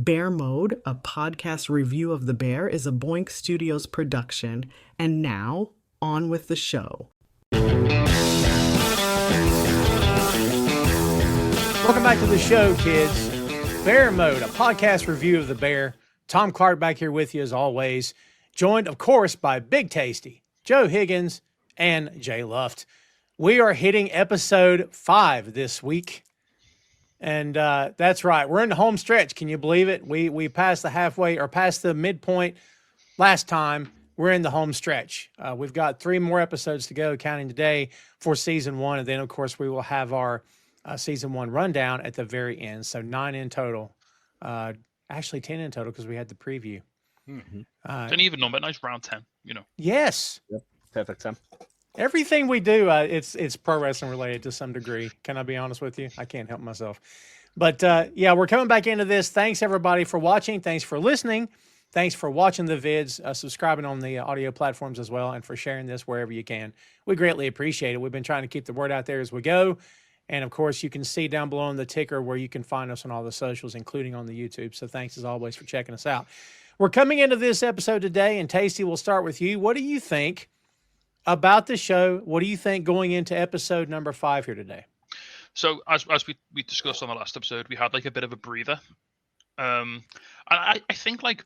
Bear Mode, a podcast review of The Bear, is a Boink Studios production. And now, on with the show. Welcome back to the show, kids. Bear Mode, a podcast review of The Bear. Tom Clark back here with you as always. Joined, of course, by Big Tasty, Joe Higgins, and Jay Luft. We are hitting episode 5 this week. And that's right. We're in the home stretch. Can you believe it? We passed the halfway or passed the midpoint last time. We're in the home stretch. We've got 3 more episodes to go, counting today, for season 1. And then, of course, we will have our season 1 rundown at the very end. So 9 in total. Actually, 10 in total because we had the preview. Mm-hmm. It's an even number. Nice round 10, you know. Yes. Yep. Perfect 10. Everything we do, it's pro wrestling related to some degree. Can I be honest with you? I can't help myself. But yeah, we're coming back into this. Thanks everybody for watching. Thanks for listening. Thanks for watching the vids, subscribing on the audio platforms as well, and for sharing this wherever you can. We greatly appreciate it. We've been trying to keep the word out there as we go. And of course, you can see down below on the ticker where you can find us on all the socials, including on the YouTube. So thanks as always for checking us out. We're coming into this episode today, and Tasty, we'll start with you. What do you think about the show? What do you think going into episode number 5 here today? So as we discussed on the last episode, we had like a bit of a breather. And I think like,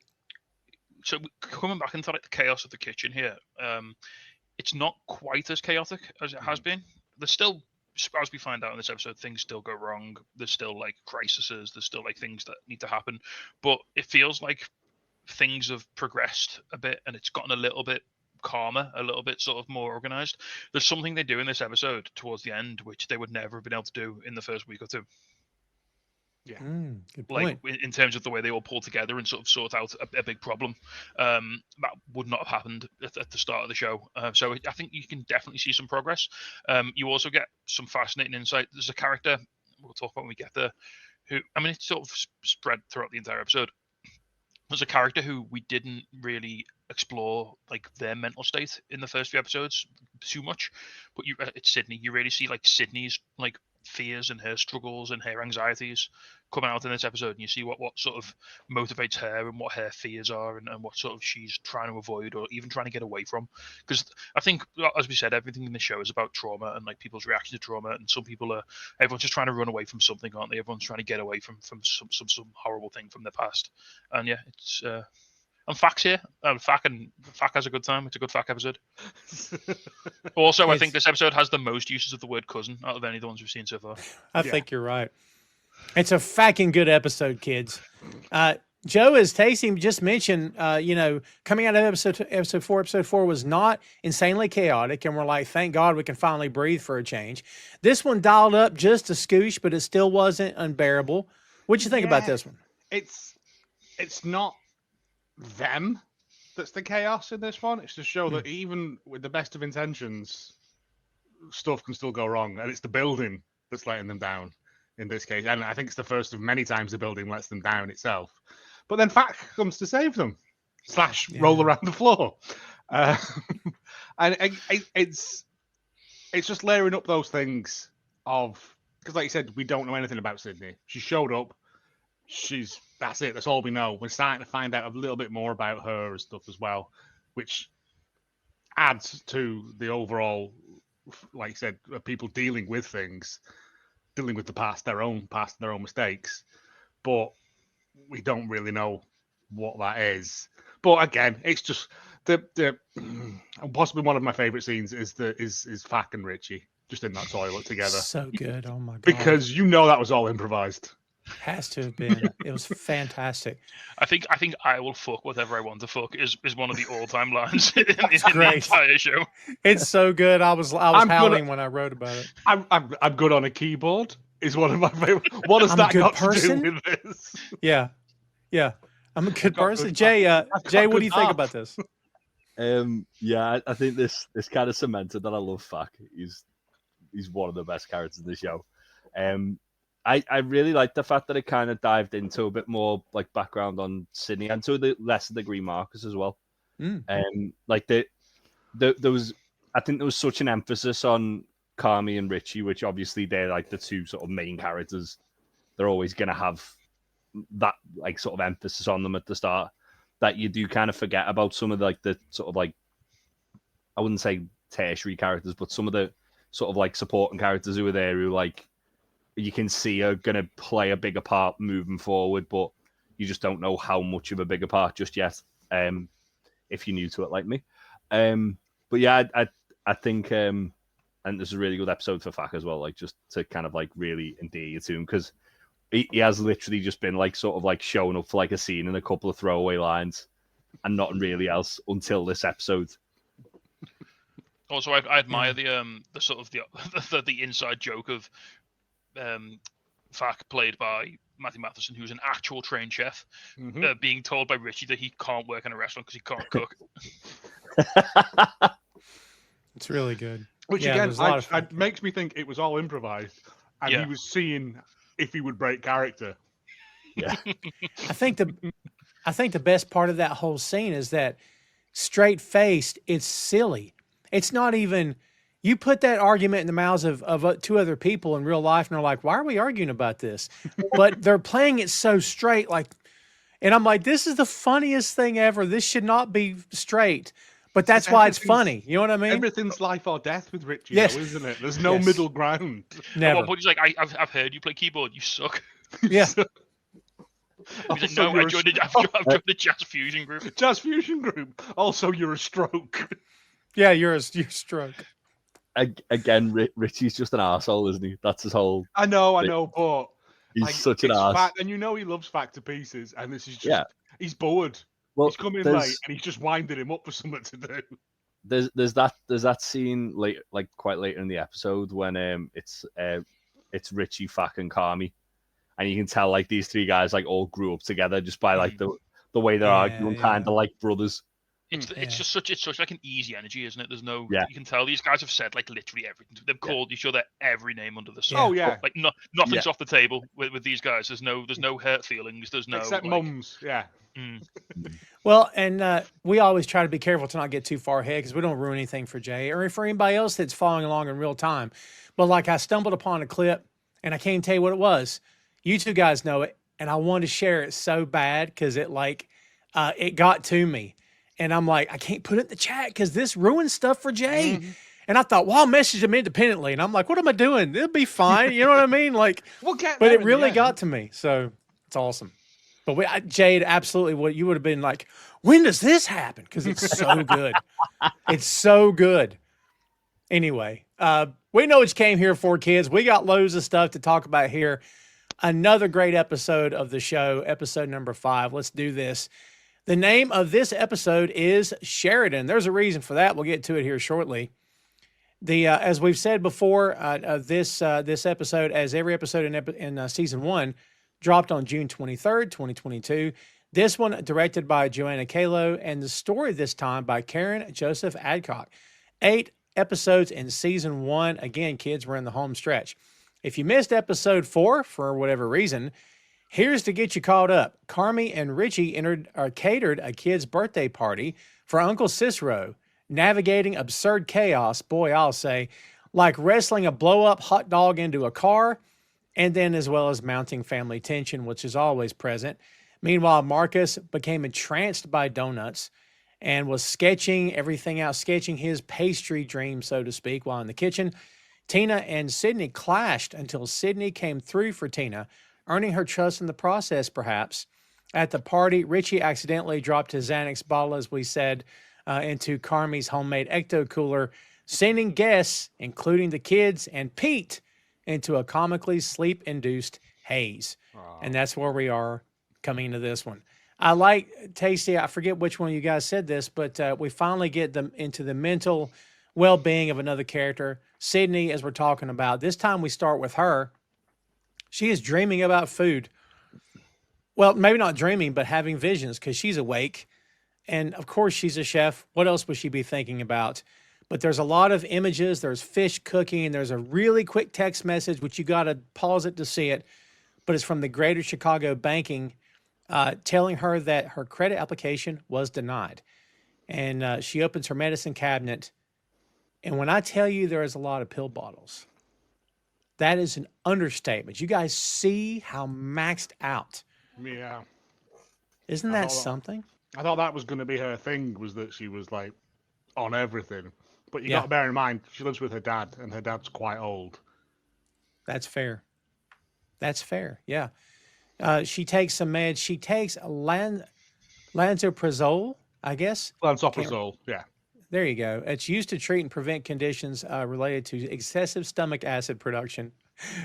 so coming back into like the chaos of the kitchen here, it's not quite as chaotic as it has been. There's still, as we find out in this episode, things still go wrong. There's still like crises. There's still like things that need to happen. But it feels like things have progressed a bit and it's gotten a little bit calmer, a little bit sort of more organized. There's something they do in this episode towards the end which they would never have been able to do in the first week or two. Yeah, good point. Like in terms of the way they all pull together and sort of sort out a big problem, that would not have happened at the start of the show. So I think you can definitely see some progress. You also get some fascinating insight. There's a character we'll talk about when we get there, who, I mean, it's sort of spread throughout the entire episode. There's a character who we didn't really explore like their mental state in the first few episodes too much, but it's Sydney. You really see like Sydney's like fears and her struggles and her anxieties coming out in this episode, and you see what sort of motivates her and what her fears are and what sort of she's trying to avoid or even trying to get away from. Because I think, as we said, everything in the show is about trauma and like people's reaction to trauma, and some people everyone's just trying to run away from something, aren't they? Everyone's trying to get away from some horrible thing from their past. And yeah, it's and Fac's here. Fac has a good time. It's a good Fac episode. Also, I think this episode has the most uses of the word cousin out of any of the ones we've seen so far. I think you're right. It's a fucking good episode, kids. Joe, as Tasty just mentioned, coming out of episode 4 was not insanely chaotic, and we're like, thank God we can finally breathe for a change. This one dialed up just a scoosh, but it still wasn't unbearable. What'd you think about this one? It's not them that's the chaos in this one. It's to show that even with the best of intentions, stuff can still go wrong, and it's the building that's letting them down in this case. And I think it's the first of many times the building lets them down itself. But then Fac comes to save them, / roll around the floor. And it's just layering up those things of, because like you said, we don't know anything about Sydney. She showed up. That's it. That's all we know. We're starting to find out a little bit more about her and stuff as well, which adds to the overall, like you said, people dealing with things, dealing with the past, their own mistakes. But we don't really know what that is. But again, it's just the possibly one of my favorite scenes is Fac and Richie just in that toilet together. So good. Oh my God. Because that was all improvised. Has to have been. It was fantastic. I think I will fuck whatever I want to fuck is one of the all-time lines in the entire show. It's so good. I was howling when I wrote about it. I'm good on a keyboard is one of my favorite. What has that got to do with this? Yeah. I'm a good person. Jay, what do you think about this? I think this kind of cemented that I love Fac. He's one of the best characters in the show. I really like the fact that it kind of dived into a bit more like background on Sydney and to the lesser degree Marcus as well. Like there was, I think there was such an emphasis on Carmy and Richie, which obviously they're like the two sort of main characters. They're always going to have that like sort of emphasis on them at the start, that you do kind of forget about some of the sort of like, I wouldn't say tertiary characters, but some of the sort of like supporting characters who are there who like you can see are going to play a bigger part moving forward, but you just don't know how much of a bigger part just yet. If you're new to it like me. But yeah, I think and this is a really good episode for Fak as well, like just to kind of like really endear you to him, because he has literally just been like sort of like showing up for like a scene and a couple of throwaway lines and nothing really else until this episode. Also, I admire the sort of the inside joke of Fak, played by Matthew Matheson, who's an actual trained chef, being told by Richie that he can't work in a restaurant because he can't cook. It's really good. Which again, makes me think it was all improvised, and he was seeing if he would break character. Yeah, I think the best part of that whole scene is that straight faced, it's silly. It's not even. You put that argument in the mouths of two other people in real life, and they're like, "Why are we arguing about this?" But they're playing it so straight, like, and I'm like, "This is the funniest thing ever. This should not be straight." But that's why it's funny. You know what I mean? Everything's life or death with Richie, though, isn't it? There's no middle ground. Never. But he's like, I've heard you play keyboard. You suck. Yeah. He's like, no, I've joined the jazz fusion group. Jazz fusion group. Also, you're a stroke. Yeah, you're a stroke. Again, Richie's just an arsehole, isn't he? That's his whole. I know, but he's such an arse. And you know he loves Fak to pieces, and this is just he's bored. Well, he's coming late, and he's just winding him up for something to do. There's that scene late, like quite later in the episode when it's Richie, Fak, and Carmy, and you can tell like these three guys like all grew up together just by like the way they're arguing, kind of like brothers. It's just such like an easy energy, isn't it? There's no, you can tell these guys have said like literally everything. They've called each other every name under the sun. Oh yeah, like nothing's off the table with these guys. There's no hurt feelings. There's no except mums. Yeah. Well, and we always try to be careful to not get too far ahead because we don't ruin anything for Jay or for anybody else that's following along in real time. But like I stumbled upon a clip, and I can't tell you what it was. You two guys know it, and I wanted to share it so bad because it it got to me. And I'm like, I can't put it in the chat because this ruins stuff for Jay. Mm-hmm. And I thought, well, I'll message him independently. And I'm like, what am I doing? It'll be fine. You know what I mean? Like, but it really got to me. So it's awesome. But Jade, absolutely, what you would have been like, when does this happen? Because it's so good. It's so good. Anyway, we know what you came here for, kids. We got loads of stuff to talk about here. Another great episode of the show, episode number 5. Let's do this. The name of this episode is Sheridan. There's a reason for that. We'll get to it here shortly. As we've said before, this episode, as every episode in season 1, dropped on June 23rd, 2022. This one directed by Joanna Kalo, and the story this time by Karen Joseph Adcock. 8 episodes in season 1. Again, kids, we're in the home stretch. If you missed episode 4 for whatever reason, here's to get you caught up. Carmy and Richie catered a kid's birthday party for Uncle Cicero, navigating absurd chaos, boy, I'll say, like wrestling a blow-up hot dog into a car, and then as well as mounting family tension, which is always present. Meanwhile, Marcus became entranced by donuts and was sketching everything out, sketching his pastry dream, so to speak, while in the kitchen. Tina and Sydney clashed until Sydney came through for Tina, earning her trust in the process, perhaps. At the party, Richie accidentally dropped his Xanax bottle, as we said, into Carmy's homemade ecto cooler, sending guests, including the kids and Pete, into a comically sleep-induced haze. Aww. And that's where we are coming into this one. I like, Tasty, I forget which one of you guys said this, but we finally get them into the mental well-being of another character. Sydney, as we're talking about. This time we start with her. She is dreaming about food. Well, maybe not dreaming, but having visions because she's awake. And, of course, she's a chef. What else would she be thinking about? But there's a lot of images. There's fish cooking. There's a really quick text message, which you got to pause it to see it. But it's from the Greater Chicago Banking telling her that her credit application was denied. And she opens her medicine cabinet. And when I tell you there is a lot of pill bottles, that is an understatement. You guys see how maxed out Yeah. Isn't I that thought that- something? I thought that was going to be her thing, was that she was like on everything. But you Yeah. got to bear in mind, she lives with her dad, and her dad's quite old. That's fair. That's fair. Yeah. She takes some meds. She takes lansoprazole, I guess. Lansoprazole, yeah. There you go. It's used to treat and prevent conditions related to excessive stomach acid production.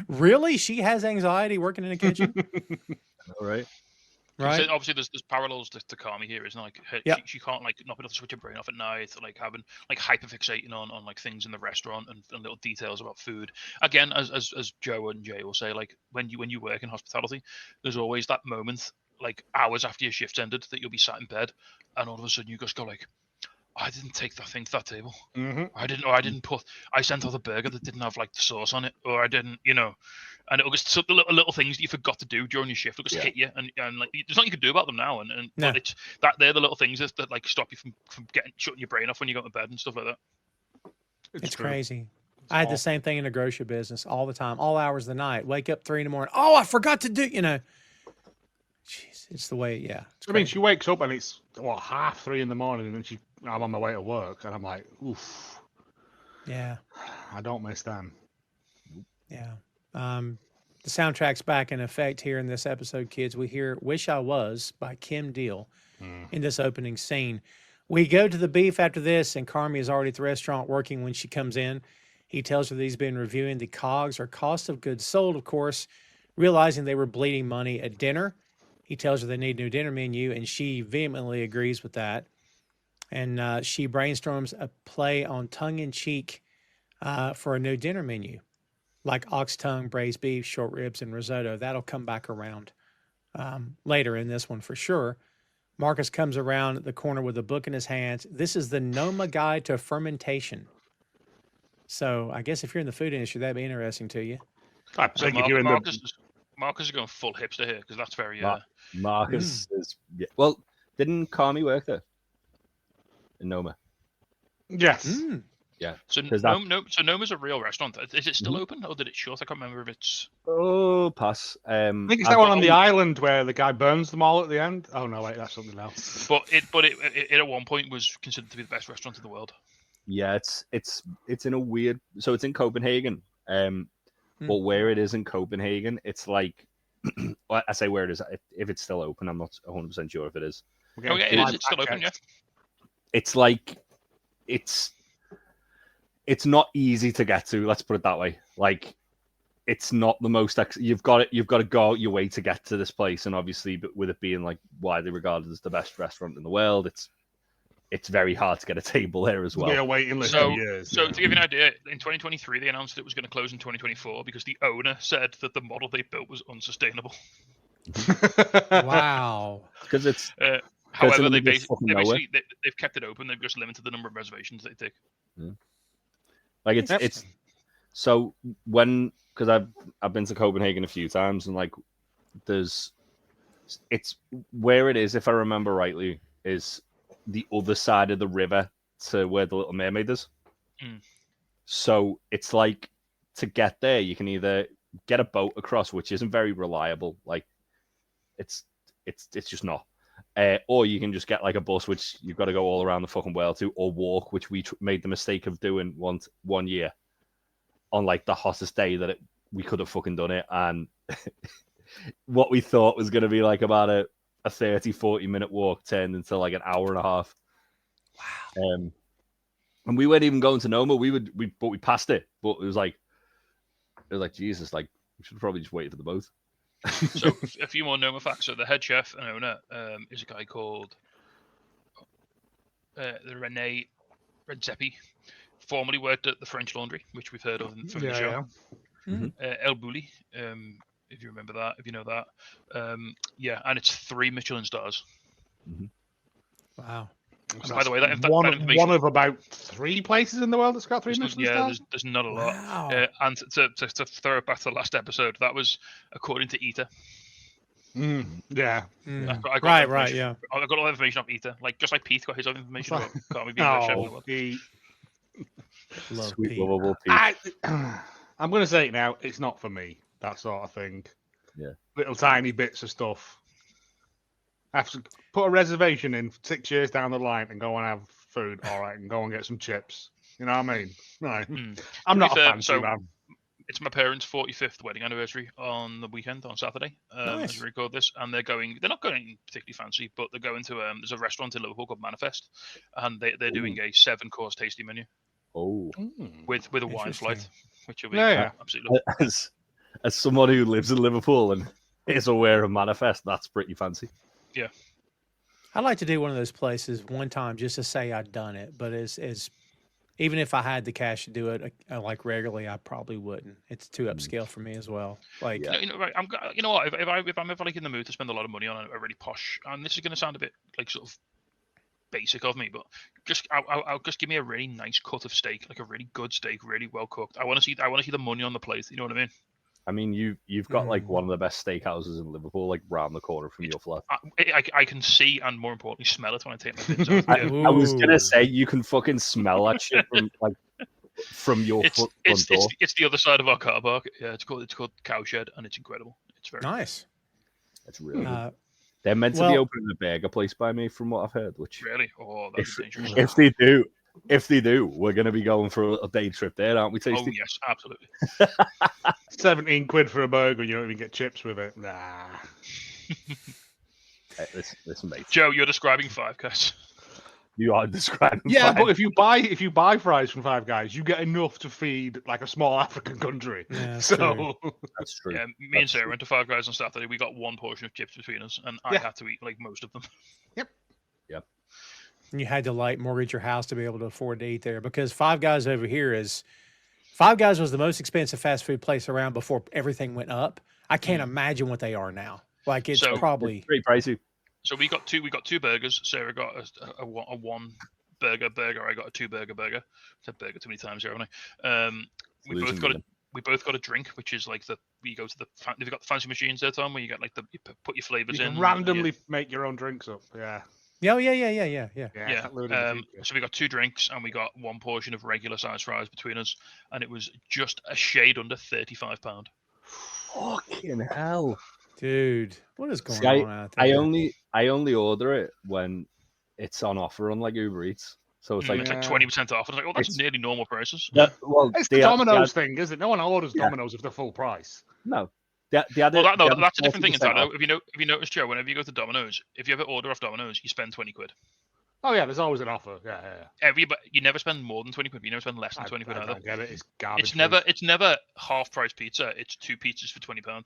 Really? She has anxiety working in the kitchen? All right. Right? So obviously, there's parallels to Carmy here, isn't it? Like Yep. she can't like not be able to switch her brain off at night, like having like hyperfixating on like things in the restaurant and little details about food. Again, as Joe and Jay will say, like when you work in hospitality, there's always that moment, like hours after your shift's ended, that you'll be sat in bed, and all of a sudden you just go like, I didn't take that thing to that table. Mm-hmm. I sent out a burger that didn't have like the sauce on it, or I didn't, and it'll just the little things that you forgot to do during your shift will just hit you, and like there's nothing you can do about them now, and No. but it's that they're the little things that like stop you from shutting your brain off when you go to bed and stuff like that. It's true. crazy. I had the same thing in the grocery business all the time, all hours of the night. Wake up 3 a.m. Oh, I forgot to do, Jeez, it's the way, yeah. I mean, she wakes up and it's 3:30 in the morning, and then I'm on my way to work, and I'm like, oof. Yeah. I don't miss them. Yeah. The soundtrack's back in effect here in this episode, kids. We hear Wish I Was by Kim Deal in this opening scene. We go to the beef after this, and Carmy is already at the restaurant working when she comes in. He tells her that he's been reviewing the COGS, or cost of goods sold, of course, realizing they were bleeding money at dinner. He tells her they need a new dinner menu, and she vehemently agrees with that. And she brainstorms a play on tongue-in-cheek for a new dinner menu, like ox tongue, braised beef, short ribs, and risotto. That'll come back around later in this one for sure. Marcus comes around the corner with a book in his hands. This is the Noma Guide to Fermentation. So I guess if you're in the food industry, that'd be interesting to you. I So think if you're in Marcus is going full hipster here because that's very Marcus is well. Didn't Carmy work there in Noma? Yes. Yeah. So Noma's a real restaurant. Is it still open or did it shut? I can't remember if it's. Oh, pass. I think it's that one on the island where the guy burns them all at the end. Oh no, wait, that's something else. But it at one point was considered to be the best restaurant in the world. Yeah, it's in a weird. So it's in Copenhagen. But where it is in Copenhagen, it's like I say where it is. If it's still open, I'm not 100% sure if it is. Okay, it is. It's still open. Yeah. It's like it's not easy to get to. Let's put it that way. Like it's not the most. You've got to go out your way to get to this place, and obviously, but with it being like widely regarded as the best restaurant in the world, it's very hard to get a table there as well. We're waiting list for years. So to give you an idea, in 2023 they announced it was going to close in 2024 because the owner said that the model they built was unsustainable. Wow. Because it's. However, they've kept it open. They've just limited the number of reservations they take. Yeah. Like it's so because I've been to Copenhagen a few times, and like it's where it is, if I remember rightly, is the other side of the river to where the Little Mermaid is. So it's like to get there, you can either get a boat across, which isn't very reliable. Like it's just not. Or you can just get like a bus, which you've got to go all around the fucking world to, or walk, which we made the mistake of doing one year on like the hottest day that we could have fucking done it. And what we thought was going to be like about a 30-40 minute walk turned into like an hour and a half. Wow. And we weren't even going to Noma. But we passed it. But it was like Jesus, like we should have probably just waited for the boat. So a few more Noma facts. So the head chef and owner is a guy called Rene Redzepi. Formerly worked at the French Laundry, which we've heard of from the show. Yeah. El Bulli, if you remember that, if you know that. And it's 3 Michelin stars. Wow. And by the way, that information, one of about 3 places in the world that's got 3 Michelin stars? There's not a lot. Wow. And to throw it back to the last episode, that was according to Eater. Yeah. Right, yeah. I got all the information off Eater. Just like Pete got his own information about Carmy being the chef in the world. Love Sweet, Pete. lovable Pete. I'm going to say it now. It's not for me, that sort of thing. Yeah. Little tiny bits of stuff. I have to put a reservation in 6 years down the line and go and have food, all right, and go and get some chips. You know what I mean? Right. I'm not a fancy man. It's my parents' 45th wedding anniversary on the weekend, on Saturday, Nice. as we record this, and they're not going particularly fancy, but they're going to, there's a restaurant in Liverpool called Manifest, and they're doing a 7-course tasting menu with a wine flight, which will be absolutely as someone who lives in Liverpool and is aware of Manifest, that's pretty fancy. Yeah. I'd like to do one of those places one time just to say I'd done it, but as even if I had the cash to do it like regularly, I probably wouldn't. It's too upscale for me as well. Like, right, you know what? If I'm ever like in the mood to spend a lot of money on a really posh, and this is going to sound a bit like sort of basic of me, but I'll just give me a really nice cut of steak, like a really good steak, really well cooked. I want to see the money on the plate. You know what I mean? I mean, you've got like one of the best steakhouses in Liverpool, like round the corner from your flat. I can see and more importantly smell it when I take my bins off. I was gonna say you can fucking smell that shit from your front door. It's the other side of our car park. Yeah, it's called Cowshed, and it's incredible. It's very nice. It's really good. They're meant to be opening a burger place by me, from what I've heard. Which really, that's dangerous. If they do, we're going to be going for a day trip there, aren't we, Tasty? Oh, yes, absolutely. 17 quid for a burger, you don't even get chips with it. Nah. Listen, mate. Joe, you're describing Five Guys. You are describing but if you buy fries from Five Guys, you get enough to feed like a small African country. Yeah, so true. That's true. Yeah, me and Sarah went to Five Guys on Saturday. We got one portion of chips between us, and I had to eat like most of them. Yep. And you had to like mortgage your house to be able to afford to eat there, because Five Guys over here Five Guys was the most expensive fast food place around before everything went up. I can't imagine what they are now. Like it's probably pretty pricey. So we got two burgers. Sarah got a one burger. I got a 2-burger burger. I said burger too many times here, haven't I? We both got a drink, which is like you go to have you got the fancy machines there, Tom, where you get like you put your flavors in. Randomly make your own drinks up. Yeah. Yeah. So we got 2 drinks and we got 1 portion of regular size fries between us, and it was just a shade under £35. Fucking hell, dude! What is going on out there? I only order it when it's on offer on like Uber Eats, so it's like 20% off. I was like, oh, that's nearly normal prices. It's the Domino's thing, isn't it? No one orders Domino's if they're full price. No. That's a different thing. If you notice, Joe, whenever you go to Domino's, if you ever order off Domino's, you spend 20 quid. Oh yeah, there's always an offer. Yeah. You never spend more than 20 quid. You never spend less than 20 quid either. I get it. It's garbage. It's never half price pizza. It's 2 pizzas for £20.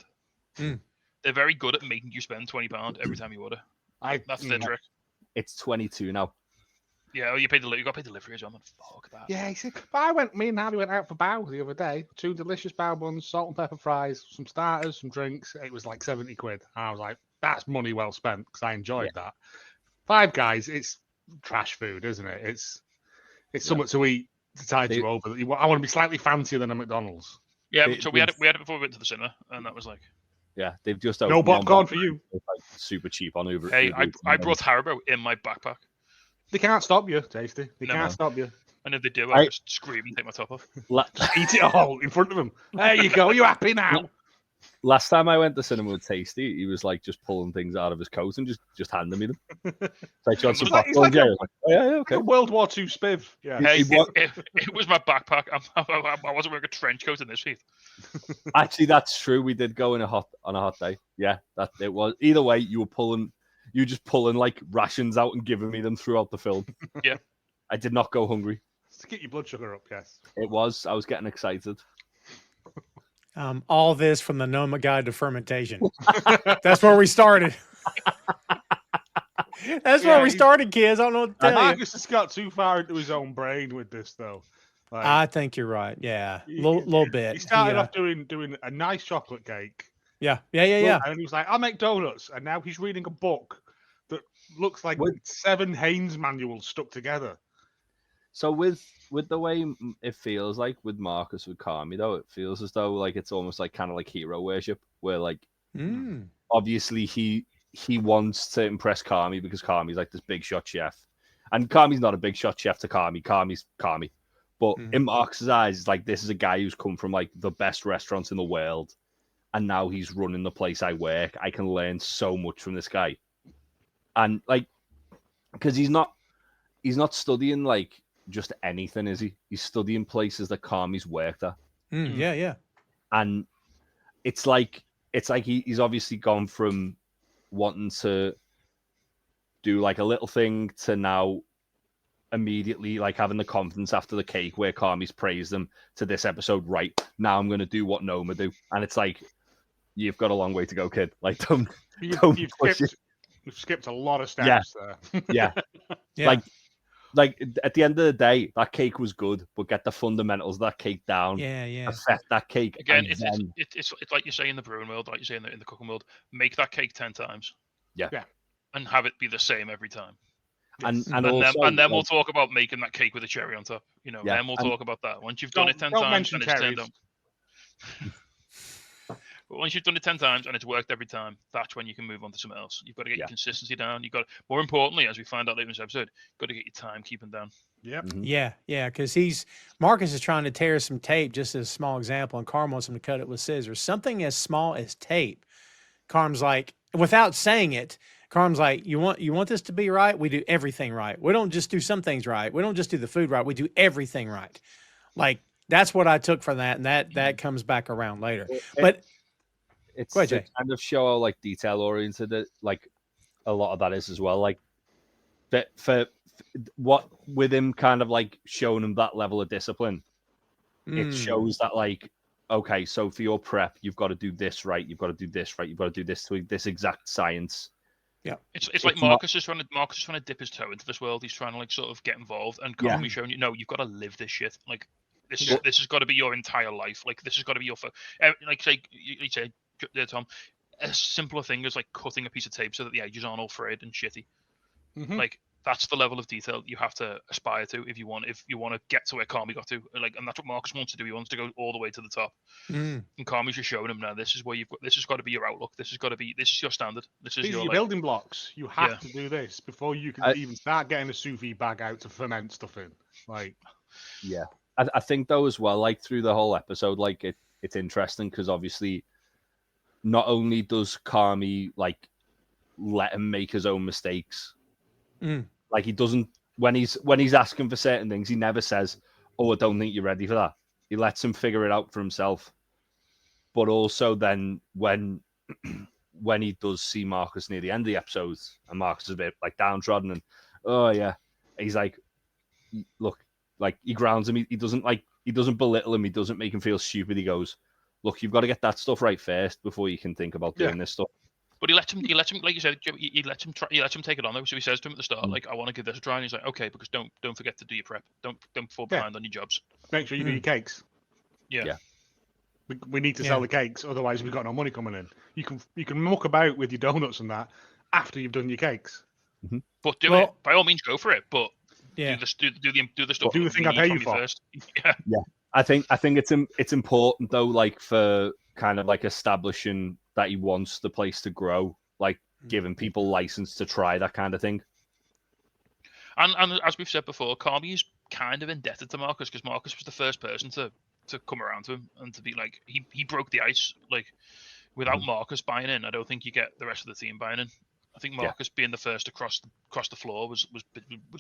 They're very good at making you spend £20 every time you order. That's their trick. It's 22 now. Yeah, you got to pay delivery as well. Fuck that. Yeah, but me and Harry went out for bao the other day. 2 delicious bao buns, salt and pepper fries, some starters, some drinks. It was like 70 quid. And I was like, that's money well spent, because I enjoyed that. Five Guys, it's trash food, isn't it? It's something to eat to tide you over. I want to be slightly fancier than a McDonald's. Yeah, so we had it before we went to the cinema, and that was like... Yeah, they've just... No popcorn for you. Like super cheap on Uber. Hey, Uber I brought Haribo in my backpack. They can't stop you, Tasty. They can't stop you. And if they do, I just scream and take my top off. Eat it all in front of them. There you go. Are you happy now? Last time I went to cinema with Tasty, he was like just pulling things out of his coat and just handing me them. So I got some popcorn. Like okay. World War II spiv. Yeah. Hey, it was my backpack. I wasn't wearing a trench coat in this heat. Actually, that's true. We did go on a hot day. Yeah, that it was. Either way, you were just pulling like rations out and giving me them throughout the film. Yeah. I did not go hungry. To get your blood sugar up, yes. It was. I was getting excited. All this from the Noma Guide to Fermentation. That's where we started. That's where we started, kids. I don't know what to tell you. Marcus has got too far into his own brain with this, though. Like, I think you're right. Yeah, little bit. He started off doing a nice chocolate cake. Yeah. And he was like, I'll make donuts. And now he's reading a book that looks like 7 Haynes manuals stuck together. So with the way it feels like with Marcus with Carmy, though, it feels as though like it's almost like kind of like hero worship, where like obviously he wants to impress Carmy because Carmy's like this big shot chef, and Carmy's not a big shot chef to Carmy. Carmy's Carmy, but in Marcus's eyes, it's like this is a guy who's come from like the best restaurants in the world, and now he's running the place I work. I can learn so much from this guy. And like, because he's not studying like just anything, is he? He's studying places that Carmy's worked at. Yeah. And it's like he's obviously gone from wanting to do like a little thing to now immediately like having the confidence after the cake where Carmy's praised them to this episode. Right now, I'm going to do what Noma do, and it's like you've got a long way to go, kid. Like don't You've push it. skipped a lot of steps there. Yeah. Like at the end of the day, that cake was good, but get the fundamentals of that cake down. Yeah. Affect that cake Again, it's like you say in the brewing world, like you say in the cooking world. Make that cake 10 times. Yeah. And have it be the same every time. And then we'll talk about making that cake with a cherry on top. Then we'll talk about that. Once you've done it 10 times and it's turned out. But once you've done it 10 times and it's worked every time, that's when you can move on to something else. You've got to get your consistency down. More importantly, as we find out later in this episode, you've got to get your timekeeping down. Yep. Mm-hmm. Yeah, because Marcus is trying to tear some tape, just as a small example, and Carm wants him to cut it with scissors. Something as small as tape. Carm's like, without saying it, Carm's like, you want this to be right? We do everything right. We don't just do some things right. We don't just do the food right. We do everything right. Like, that's what I took from that, and that comes back around later. But it's go ahead, Jay. Kind of show how like detail oriented it, like a lot of that is as well. Like for what with him kind of like showing him that level of discipline, it shows that like, okay, so for your prep, you've got to do this right, you've got to do this right, you've got to do this to this exact science. Yeah, it's like Marcus is trying to dip his toe into this world. He's trying to like sort of get involved, and Carmy showing you've got to live this shit. Like this has got to be your entire life. Like this has got to be your like say you say Tom, a simpler thing as like cutting a piece of tape so that the edges aren't all frayed and shitty. Mm-hmm. Like that's the level of detail you have to aspire to if you want to get to where Carmy got to. Like, and that's what Marcus wants to do. He wants to go all the way to the top. And Carmy's just showing him now. This is where this has got to be your outlook. This is your standard. These are your building blocks. You have to do this before you can even start getting a sous vide bag out to ferment stuff in. Like, yeah, I think though as well. Like through the whole episode, like it's interesting because obviously, not only does Carmy like let him make his own mistakes, like he doesn't when he's asking for certain things, he never says, "Oh, I don't think you're ready for that." He lets him figure it out for himself. But also then when he does see Marcus near the end of the episodes, and Marcus is a bit like downtrodden, and he's like, look, like he grounds him. He doesn't belittle him. He doesn't make him feel stupid. He goes, look, you've got to get that stuff right first before you can think about doing this stuff. But he lets him, like you said, he lets him take it on though. So he says to him at the start, like, I want to give this a try. And he's like, okay, because don't forget to do your prep. Don't fall behind on your jobs. Make sure you do your cakes. Yeah. We need to sell the cakes, otherwise we've got no money coming in. You can muck about with your donuts and that after you've done your cakes. Mm-hmm. But do it. By all means, go for it. But do the stuff. Do the thing I pay you for. First. Yeah. I think it's important though, like for kind of like establishing that he wants the place to grow, like giving people license to try that kind of thing. And as we've said before, Carmy is kind of indebted to Marcus because Marcus was the first person to come around to him and to be like he broke the ice. Like without Marcus buying in, I don't think you get the rest of the team buying in. I think Marcus being the first to cross the floor was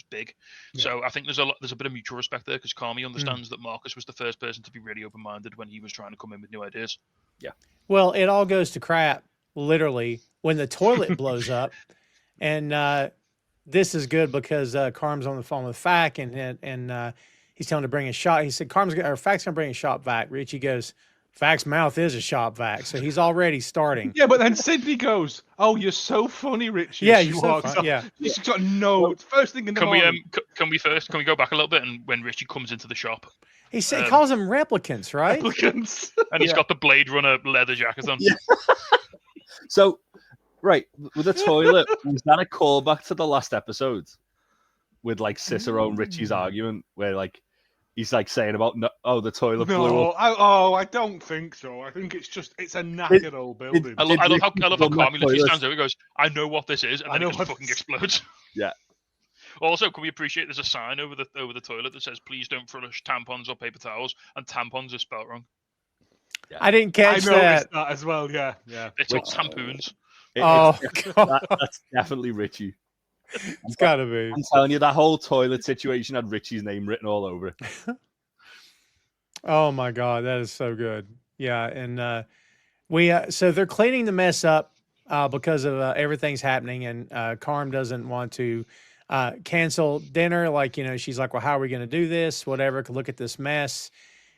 big. Yeah. So I think there's a bit of mutual respect there because Carmy understands that Marcus was the first person to be really open-minded when he was trying to come in with new ideas. Yeah. Well, it all goes to crap literally when the toilet blows up, and this is good because Carm's on the phone with Fack and he's telling him to bring a shot. He said Fack's gonna bring a shop vac. Richie goes, Fack's mouth is a shop vac, so he's already starting. Yeah, but then Sydney goes, "Oh, you're so funny, Richie." Yeah, you're so funny. Yeah, she's got first thing in the morning. Can we go back a little bit and when Richie comes into the shop, he calls them replicants, right? Replicants, and he's got the Blade Runner leather jacket on. Yeah. So, right with the toilet, was that a callback to the last episode with like Cicero and Richie's argument, where like? He's like saying about the toilet blew up. I don't think so. I think it's a knackered old building. I love how Carmy literally stands there and goes, "I know what this is," and then it just fucking explodes. Yeah. Also, can we appreciate there's a sign over the toilet that says, "Please don't flush tampons or paper towels," and tampons is spelled wrong. Yeah. I didn't catch that as well. Yeah. It's like tampoons. God. That's definitely Richie. It's got to be. I'm telling you, that whole toilet situation had Richie's name written all over it. Oh my God, that is so good. Yeah, and so they're cleaning the mess up because of everything's happening, and Carm doesn't want to cancel dinner. Like, she's like, "Well, how are we going to do this? Whatever. Look at this mess."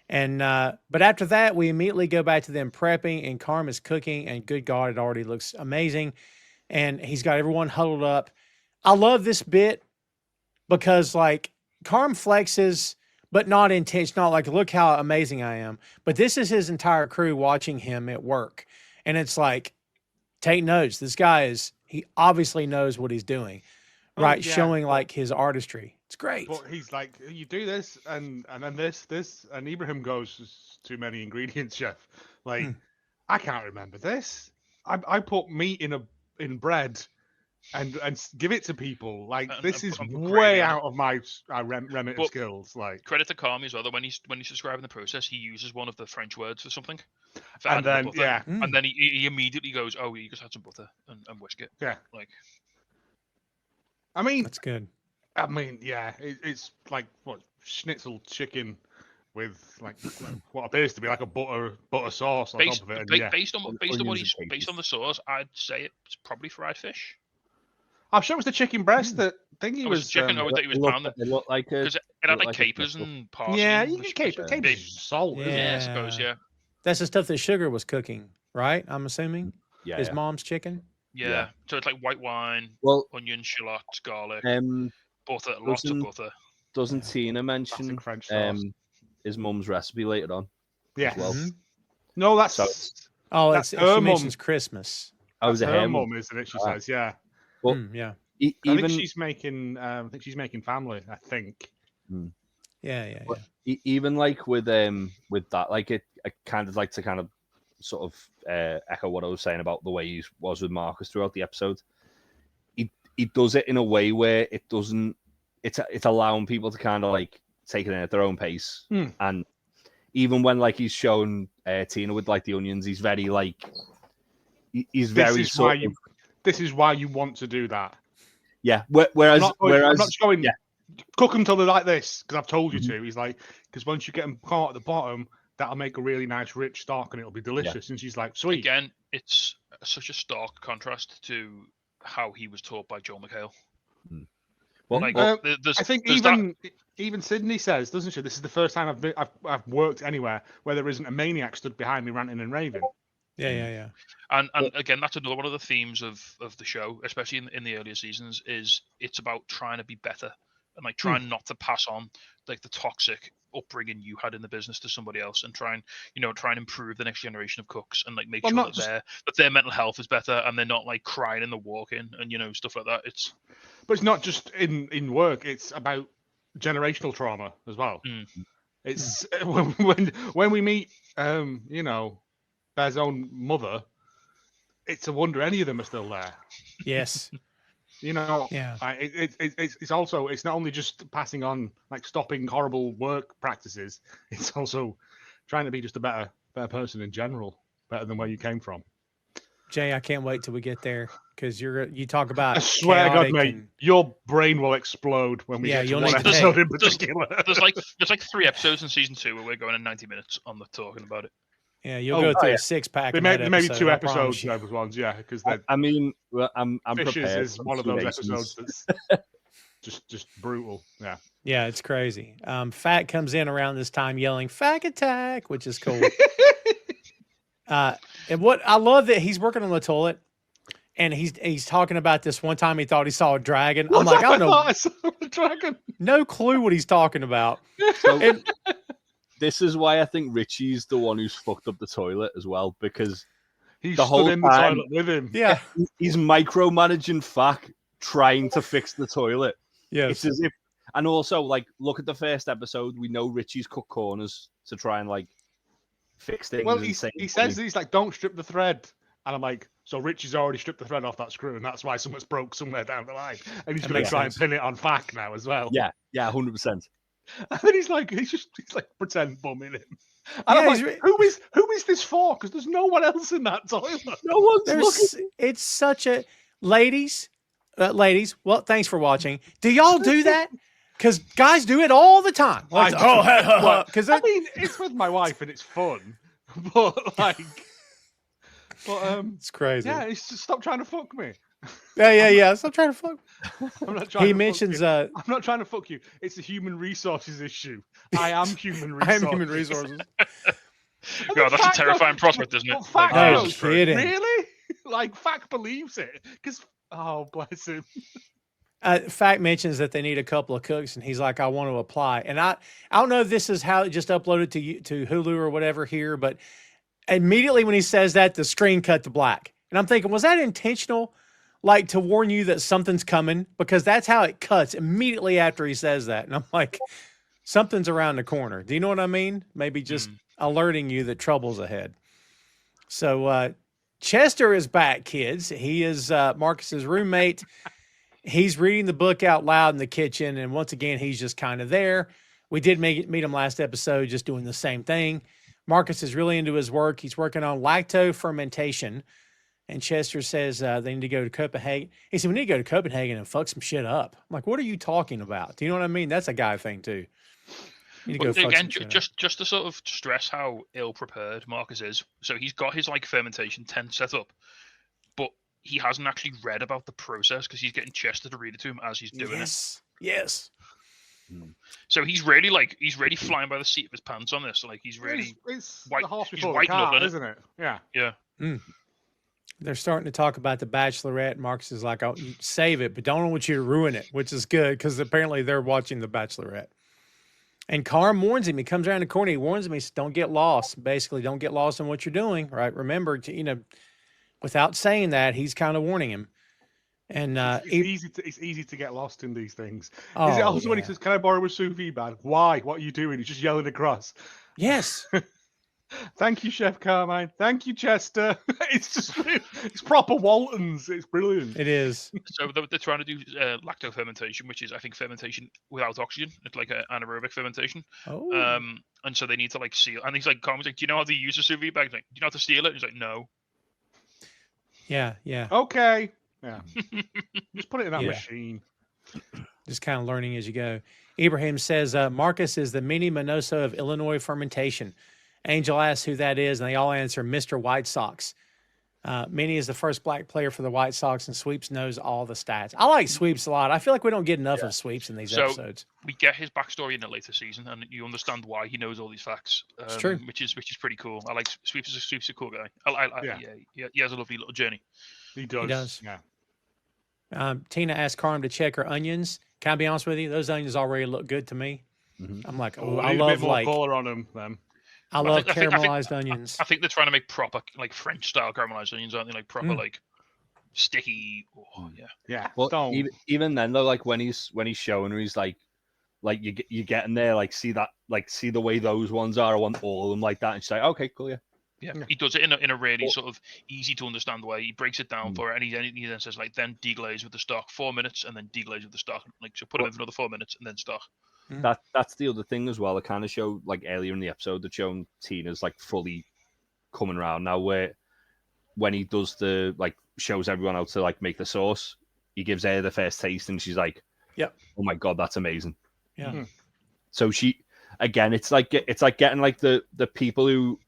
And but after that, we immediately go back to them prepping, and Carm is cooking, and good God, it already looks amazing. And he's got everyone huddled up. I love this bit because like Carm flexes, but not intentional. Like, look how amazing I am. But this is his entire crew watching him at work. And it's like, take notes. This guy he obviously knows what he's doing, right? Yeah, showing like his artistry. It's great. But he's like, you do this, and then this, and Ibrahim goes, "There's too many ingredients, chef. Like, I can't remember this. I put meat in bread and give it to people. Like, this is way out of my remit of skills. Like, credit to Carmy as well that when he's describing the process, he uses one of the French words for something. And then and then he immediately goes, "Oh, you just had some butter and whisk it." Yeah, like, I mean, that's good. I mean, yeah, it's like what schnitzel chicken with like what appears to be like a butter sauce on top of it. And, based on the sauce, I'd say it's probably fried fish. I'm sure it was the chicken breast that thingy was. Chicken that he was pounding. It looked like because it had like capers and parsley. Yeah, you can capers salt. Yeah, I suppose. Yeah, that's the stuff that Sugar was cooking, right? I'm assuming. Yeah, his mom's chicken. Yeah, so it's like white wine, onion, shallots, garlic, butter, lots of butter. Doesn't Tina mention French sauce. His mum's recipe later on? Yeah. Well, no, that's she mentions Christmas. I was her mum, isn't it? She says, yeah. Well, yeah. I think she's making. I think she's making family. I think. Yeah. Even like with that, like I kind of like to kind of sort of echo what I was saying about the way he was with Marcus throughout the episode. He does it in a way where it doesn't. It's allowing people to kind of like take it in at their own pace, and even when like he's shown Tina with like the onions, he's very like he's very sort of. This is why you want to do that. Yeah. Whereas I'm not just going. Yeah. Cook them till they're like this because I've told you to. He's like, because once you get them caught at the bottom, that'll make a really nice rich stock and it'll be delicious. Yeah. And she's like, sweet. Again, it's such a stark contrast to how he was taught by Joel McHale. Well, like, I think even Sydney says, doesn't she? This is the first time I've worked anywhere where there isn't a maniac stood behind me ranting and raving. Yeah. And again, that's another one of the themes of the show, especially in the earlier seasons, is it's about trying to be better and like trying not to pass on like the toxic upbringing you had in the business to somebody else, and try and improve the next generation of cooks and like make sure that their mental health is better and they're not like crying in the walk-in and stuff like that. But it's not just in work; it's about generational trauma as well. It's when we meet, Bear's own mother, it's a wonder any of them are still there. Yes. Yeah. It's also, it's not only just passing on, like stopping horrible work practices, it's also trying to be just a better person in general, better than where you came from. Jay, I can't wait till we get there because you talk about. I swear to God, mate, your brain will explode when we get to one episode in particular. There's like 3 episodes in season 2 where we're going in 90 minutes on the talking about it. Yeah, you'll go through a 6-pack. Maybe 2 episodes. Those ones, yeah, because I mean, well, I'm prepared. Is one of those episodes that's just brutal. Yeah, it's crazy. Fat comes in around this time yelling "Fack attack," which is cool. And what I love that he's working on the toilet, and he's talking about this one time he thought he saw a dragon. I'm like, I don't know, I saw a dragon. No clue what he's talking about. So, this is why I think Richie's the one who's fucked up the toilet as well, because he's the whole in the toilet with him. Yeah, he's micromanaging Fack trying to fix the toilet. Yeah, it's as if, and also like look at the first episode. We know Richie's cut corners to try and like fix things. Well, he says he's like, don't strip the thread, and I'm like, so Richie's already stripped the thread off that screw, and that's why something's broke somewhere down the line, and he's going to try and pin it on Fack now as well. Yeah, 100%. And then he's like pretend bumming him. And I'm like, who is this for? Because there's no one else in that toilet. No one's looking. It's such a ladies. ladies, well, thanks for watching. Do y'all do that? Because guys do it all the time. Like, because I mean, it's with my wife and it's fun, but like, it's crazy. yeah, it's just stop trying to fuck me. Yeah. Stop trying to fuck. I'm not trying. He to mentions. Fuck you. I'm not trying to fuck you. It's a human resources issue. I am human resources. I am human resources. God, that's a terrifying prospect, isn't it? Fact no goes, kidding. really? Like, Fact believes it because bless him. Fact mentions that they need a couple of cooks, and he's like, "I want to apply." And I don't know if this is how it just uploaded to Hulu or whatever here, but immediately when he says that, the screen cut to black, and I'm thinking, was that intentional, like to warn you that something's coming? Because that's how it cuts immediately after he says that, and I'm like, something's around the corner. Do you know what I mean? Maybe just alerting you that trouble's ahead. So Chester is back, kids. He is Marcus's roommate. He's reading the book out loud in the kitchen, and once again, he's just kind of there. We did meet him last episode, just doing the same thing. Marcus is really into his work. He's working on lacto fermentation, and Chester says they need to go to Copenhagen. He said, we need to go to Copenhagen and fuck some shit up. I'm like, what are you talking about? Do you know what I mean? That's a guy thing, too. Again, just to sort of stress how ill-prepared Marcus is. So he's got his like fermentation tent set up, but he hasn't actually read about the process because he's getting Chester to read it to him as he's doing it. Yes. So he's really flying by the seat of his pants on this. Like he's really it's white. the horse He's before the white cart, knuckling isn't it? Yeah. Yeah. They're starting to talk about the Bachelorette. Marcus is like, "Oh, you save it, but don't want you to ruin it," which is good because apparently they're watching the Bachelorette. And Carm warns him. He comes around the corner. He warns him. He says, "Don't get lost. Basically, don't get lost in what you're doing." Right? Remember, without saying that, he's kind of warning him. And it's easy to get lost in these things. Is it also when he says, "Can I borrow a sous vide bag?" Why? What are you doing? He's just yelling across. Yes. Thank you, Chef Carmine. Thank you, Chester. It's proper Waltons. It's brilliant. It is. So they're trying to do lacto fermentation, which is I think fermentation without oxygen. It's like an anaerobic fermentation. Oh. And so they need to like seal. And he's like, Carmen's like, "Do you know how to use a sous vide bag?" He's like, "Do you know how to seal it?" He's like, "No." Yeah. Okay. Yeah. Just put it in that machine. Just kind of learning as you go. Ibrahim says, Marcus is the mini Minoso of Illinois fermentation. Angel asks who that is, and they all answer Mr. White Sox. Minnie is the first black player for the White Sox, and Sweeps knows all the stats. I like Sweeps a lot. I feel like we don't get enough of Sweeps in these episodes. We get his backstory in the later season, and you understand why he knows all these facts. It's true. Which is pretty cool. I like Sweeps. Sweeps is a cool guy. He has a lovely little journey. He does. Yeah. Tina asked Carm to check her onions. Can I be honest with you? Those onions already look good to me. I'm like, I love a bit more color on them. I love caramelized onions. I think they're trying to make proper like French style caramelized onions, aren't they? Like proper like sticky. Oh, yeah. Well, even then though, like when he's showing her, he's like you get in there, like see the way those ones are. I want all of them like that, and she's like, okay, cool, yeah. Yeah, he does it in a really sort of easy to understand way. He breaks it down for her, and he then says like, then deglaze with the stock 4 minutes, and then deglaze with the stock. Like so, put it in for another 4 minutes, and then stock. That's the other thing as well. It kind of showed like earlier in the episode that shown Tina's like fully coming around now. Where when he does the like shows everyone how to like make the sauce, he gives her the first taste, and she's like, "Yep, oh my god, that's amazing." Yeah. So she again, it's like getting like the people who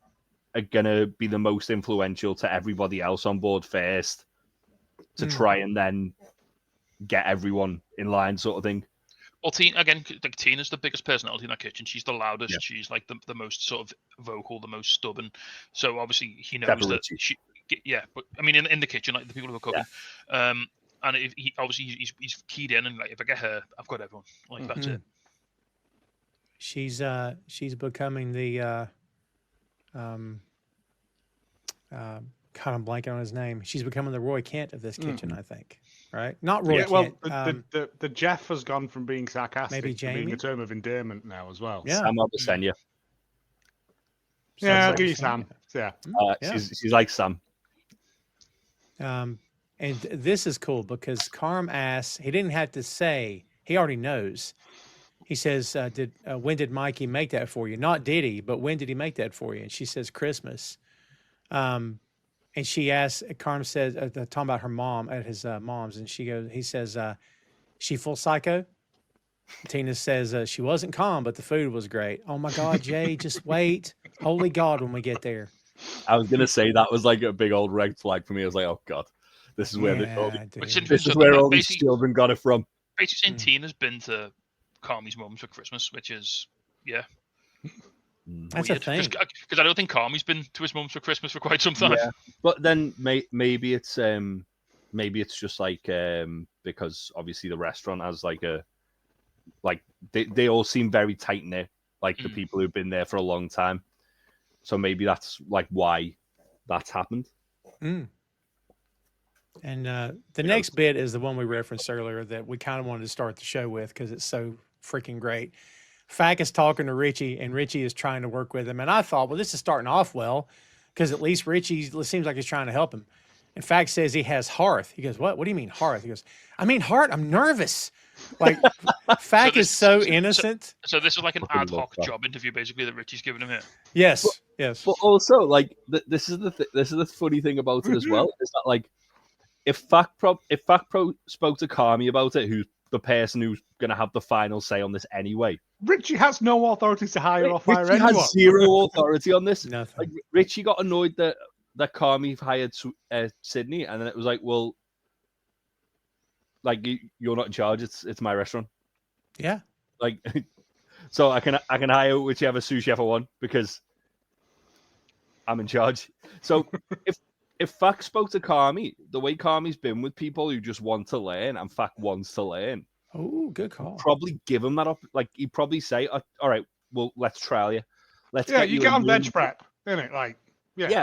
are gonna be the most influential to everybody else on board first to try and then get everyone in line, sort of thing. Well, Tina's the biggest personality in that kitchen. She's the loudest. Yeah. She's like the most sort of vocal, the most stubborn. So obviously he knows that she. Yeah, but I mean in the kitchen, like the people who are cooking, and if he obviously he's keyed in, and like if I get her, I've got everyone. Like that's it. She's becoming the God, I'm blanking on his name. She's becoming the Roy Kent of this kitchen, I think. Right? Not Roy Kent. Well, the Jeff has gone from being sarcastic maybe to being a term of endearment now as well. Yeah. Sam Abesenia. Yeah, I'll give you Sam. Yeah. She's like Sam. And this is cool because Carm asks, he didn't have to say, he already knows. He says, when did Mikey make that for you? Not did he, but when did he make that for you? And she says, Christmas. And and she asks, Carmen says, talking about her mom at his mom's, and he says, she full psycho? Tina says, she wasn't calm, but the food was great. Oh my God, Jay, just wait. Holy God, when we get there. I was gonna say that was like a big old red flag for me. I was like, oh God, this is where this is where all these children got it from. Basically, Tina's been to Carmy's mum's for Christmas, which is that's a thing. Because I don't think Carmy's been to his mum's for Christmas for quite some time. Yeah, but then maybe it's just like because obviously the restaurant has they all seem very tight knit, like the people who've been there for a long time. So maybe that's like why that's happened. And the next bit is the one we referenced earlier that we kind of wanted to start the show with because it's so freaking great. Fack is talking to Richie, and Richie is trying to work with him. And I thought, well, this is starting off well because at least Richie seems like he's trying to help him. And Fack says he has hearth. He goes, what? What do you mean hearth? He goes, I mean heart. I'm nervous. Like Fack is so innocent. So this is like an ad hoc job interview, basically, that Richie's giving him here. Yes, yes. But also, like this is the funny thing about it as well is that like if Fack spoke to Carmy about it, who's the person who's going to have the final say on this anyway. Richie has no authority to hire or fire Richie anyone. has zero authority on this. Nothing. Like Richie got annoyed that Carmy hired Sydney, and then it was like, well, like you're not in charge. It's my restaurant. Yeah. Like, so I can hire whichever sous chef I want because I'm in charge. So if Fack spoke to Carmy, the way Carmy's been with people who just want to learn, and Fack wants to learn. Oh, good call. Probably give him that up. Like he'd probably say, "All right, well, let's trial you. Let's you get on veg prep, innit? Like,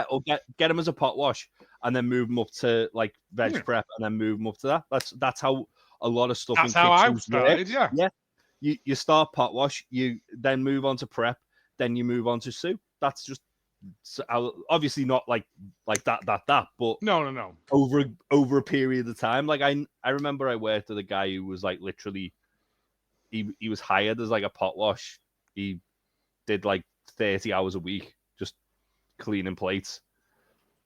or get him as a pot wash, and then move him up to like veg prep, and then move him up to that. That's how a lot of stuff. That's how I started. Yeah. You start pot wash, you then move on to prep, then you move on to soup. That's just obviously not like that, but no. Over a period of time. Like I remember I worked with a guy who was like literally he was hired as like a pot wash. He did like 30 hours a week just cleaning plates.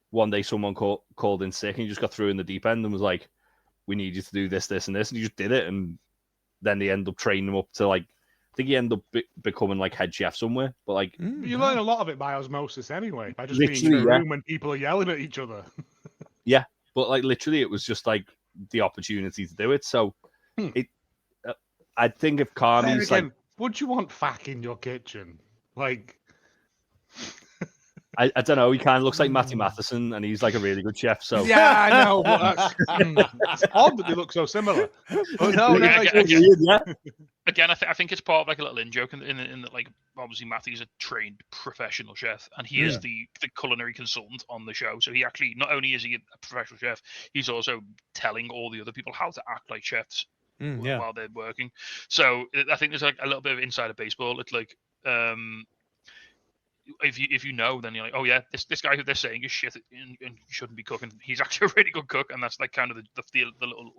One day someone called in sick and he just got through in the deep end and was like, we need you to do this, this, and this, and he just did it. And then they end up training him up to like, I think he ended up becoming like head chef somewhere. But like, you learn a lot of it by osmosis anyway, by just being in a room when people are yelling at each other. Yeah, but like literally, it was just like the opportunity to do it. So I think if Carmy's like, would you want Fack in your kitchen? Like, I don't know. He kind of looks like Matty Matheson, and he's like a really good chef. So yeah, I know. But it's odd that they look so similar. But no, Again, I think it's part of like a little in joke in that like obviously Matthew's a trained professional chef, and he is the culinary consultant on the show. So he actually not only is he a professional chef, he's also telling all the other people how to act like chefs while they're working. So I think there's like a little bit of insider baseball. It's like if you know, then you're like, oh yeah, this guy who they're saying is shit and shouldn't be cooking. He's actually a really good cook, and that's like kind of the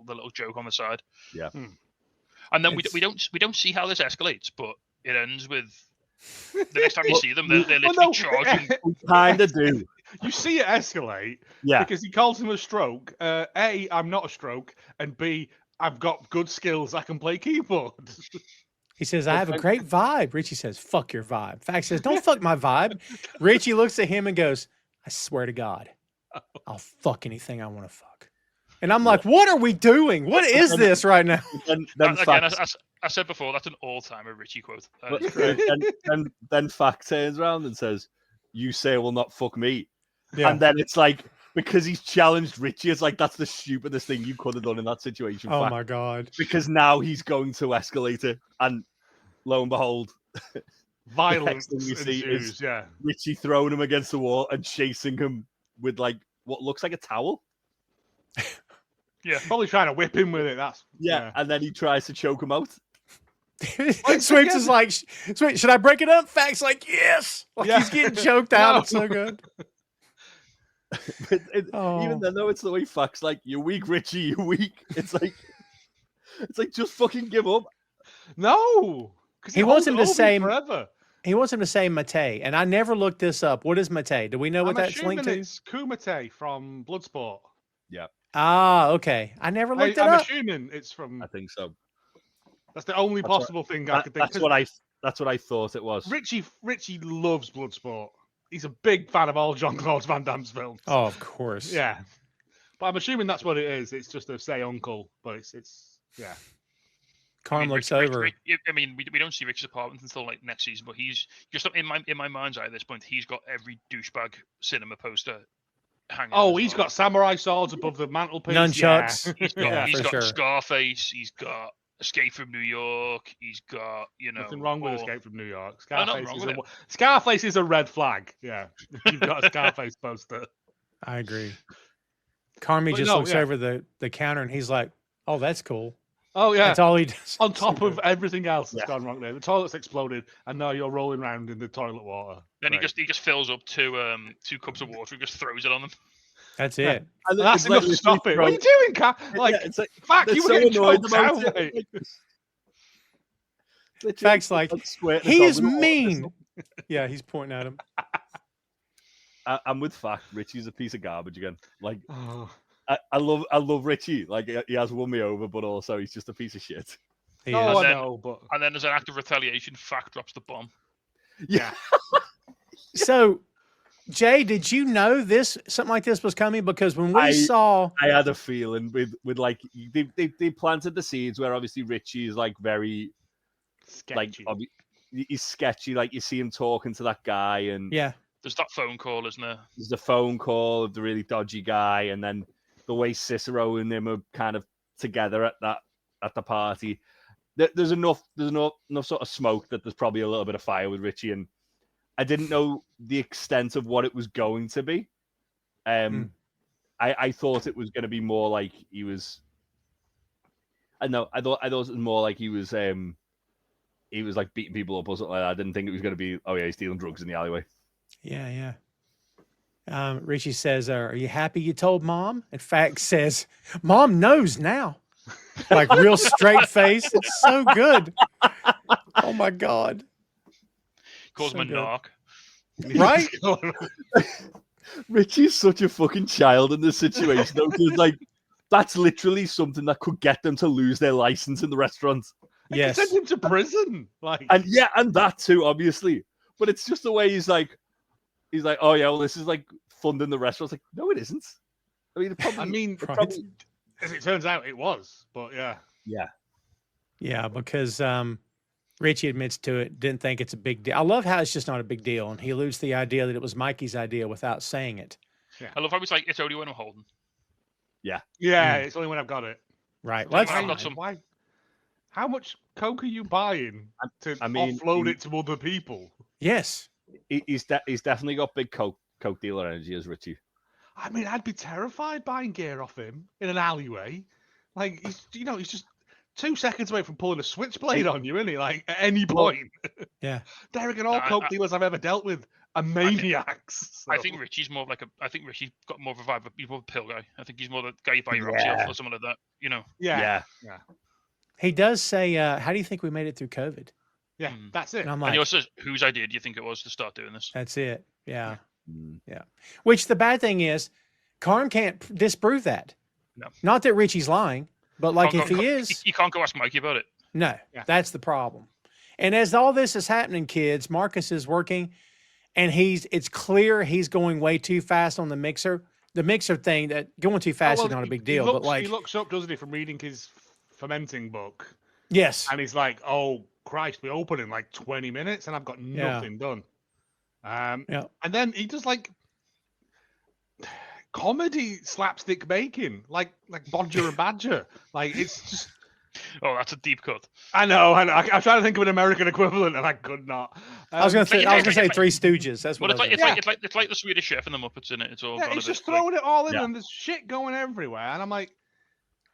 little joke on the side. Yeah. And then we don't see how this escalates, but it ends with the next time you see them, they're literally charging. We kind of do. You see it escalate, because he calls him a stroke. A, I'm not a stroke, and B, I've got good skills. I can play keyboard. He says, I have a great vibe. Richie says, fuck your vibe. Fack says, don't fuck my vibe. Richie looks at him and goes, I swear to God, I'll fuck anything I want to fuck. And I'm like, what are we doing? What is this right now? Again, I said before, that's an all-timer Richie quote. Then Fack turns around and says, you say will not fuck me. Yeah. And then it's like, because he's challenged Richie, it's like, that's the stupidest thing you could have done in that situation. Oh, Fack. my God. Because now he's going to escalate it. And lo and behold, violence the next thing you see ensues, is Richie throwing him against the wall and chasing him with like what looks like a towel. Yeah, probably trying to whip him with it. And then he tries to choke him out. Swiggs is like, Swiggs, should I break it up? Fack's like, yes. Like he's getting choked out. It's so good. Even then, though, it's the way Fack's like, you're weak, Richie, you're weak. It's like just fucking give up. No, he wants him to say forever. He wants him to say Mate, and I never looked this up. What is Mate? Do we know what I'm that's linked assuming to? it's Kumite from Bloodsport. Yeah, Ah, okay. I never looked it I'm up. assuming it's from. I think so. That's the only possible thing I could think. That's what I thought it was. Richie loves Bloodsport. He's a big fan of all Jean-Claude Van Damme's films. Oh, of course. Yeah, but I'm assuming that's what it is. It's just a say uncle, but it's yeah. Carm looks over. I mean, we don't see Rich's apartment until like next season, but he's just in my mind's eye at this point. He's got every douchebag cinema poster hanging. Oh, he's got samurai swords above the mantelpiece. Nunchucks. Yeah. He's got sure. Scarface. He's got Escape from New York. He's got nothing wrong with Escape from New York. Nothing Scarface is a red flag. Yeah, you've got a Scarface poster. I agree. Carmy just looks over the counter and he's like, "Oh, that's cool." Oh yeah, that's all he does. On top of everything else that's gone wrong there, the toilet's exploded, and now you're rolling around in the toilet water. Then he just fills up two cups of water and just throws it on them. That's it. And that's enough to stop it. What are you doing, Cat? Like, it's like fuck, you were getting choked out, mate. Facts like he is mean. Yeah, he's pointing at him. I'm with fact. Richie's a piece of garbage again. Like, I love Richie. Like, he has won me over, but also he's just a piece of shit. I know, but and then as an act of retaliation, fact drops the bomb. Yeah. So, Jay, did you know something like this was coming? Because when we saw, I had a feeling with like they planted the seeds where obviously Richie is like very sketchy. Like he's sketchy. Like you see him talking to that guy, and there's that phone call, isn't there? There's the phone call of the really dodgy guy, and then the way Cicero and him are kind of together at the party. There's enough sort of smoke that there's probably a little bit of fire with Richie, and I didn't know the extent of what it was going to be. I thought it was going to be more like he was. I thought it was more like he was like beating people up or something like that. I didn't think it was going to be, oh yeah, he's stealing drugs in the alleyway. Yeah. Richie says, "Are you happy you told Mom?" And Fact says, "Mom knows now." Like real straight face. It's so good. Oh my God. Calls him a narc. Right? Richie's such a fucking child in this situation, though. Like, that's literally something that could get them to lose their license in the restaurant. Yes. Send him to prison. Like, and that too, obviously. But it's just the way he's like, oh yeah, well, this is like funding the restaurant. It's like, no, it isn't. I mean, as it turns out, it was. But yeah, because Richie admits to it, didn't think it's a big deal. I love how it's just not a big deal, and he alludes to the idea that it was Mikey's idea without saying it. Yeah. I love how he's like, it's only when I'm holding. Yeah. Yeah, it's only when I've got it. Right. Why? How much coke are you buying to offload it to other people? Yes. He's definitely got big coke dealer energy as Richie. I mean, I'd be terrified buying gear off him in an alleyway. Like, he's just 2 seconds away from pulling a switchblade on you, isn't he? Like, at any point. Yeah. Derek and all coke dealers I've ever dealt with are maniacs. I think Richie's more like I think Richie's got more of a vibe. He's more of a pill guy. I think he's more the guy you buy your off or something like that. You know. Yeah. He does say, "How do you think we made it through COVID?" Yeah, that's it. And I'm like, and he also says, whose idea do you think it was to start doing this? That's it. Yeah. Which the bad thing is, Carm can't disprove that. No. Not that Richie's lying, but like if he is, you can't go ask Mikey about it. No, that's the problem. And as all this is happening, kids, Marcus is working, and it's clear he's going way too fast on the mixer. The mixer thing, that going too fast is not a big deal. But like, he looks up, doesn't he, from reading his fermenting book? Yes. And he's like, "Oh Christ, we open in like 20 minutes, and I've got nothing done." And then he does like comedy slapstick baking, like Bodger and Badger. Like, it's just. Oh, that's a deep cut. I know. I'm trying to think of an American equivalent, and I could not. I was going to say Three Stooges. That's what. It's like the Swedish Chef and the Muppets in it. It's all. Yeah, he's just throwing it all in, and there's shit going everywhere, and I'm like,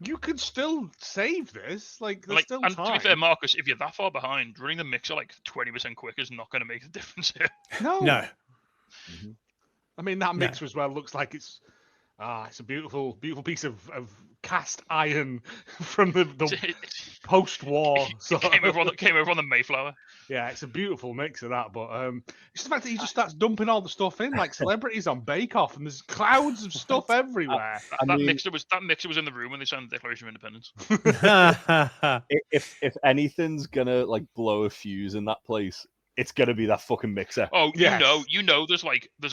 you could still save this. Like, there's still time. To be fair, Marcus, if you're that far behind, running the mixer like 20% quicker is not going to make a difference here. No. Mm-hmm. I mean, that mixer as well looks like it's It's a beautiful, beautiful piece of cast iron from the post-war. Came over on the Mayflower. Yeah, it's a beautiful mix of that. But it's the fact that he just starts dumping all the stuff in like celebrities on Bake Off, and there's clouds of stuff everywhere. That mixer was in the room when they signed the Declaration of Independence. if anything's gonna like blow a fuse in that place, it's gonna be that fucking mixer. Oh, yes. you know, there's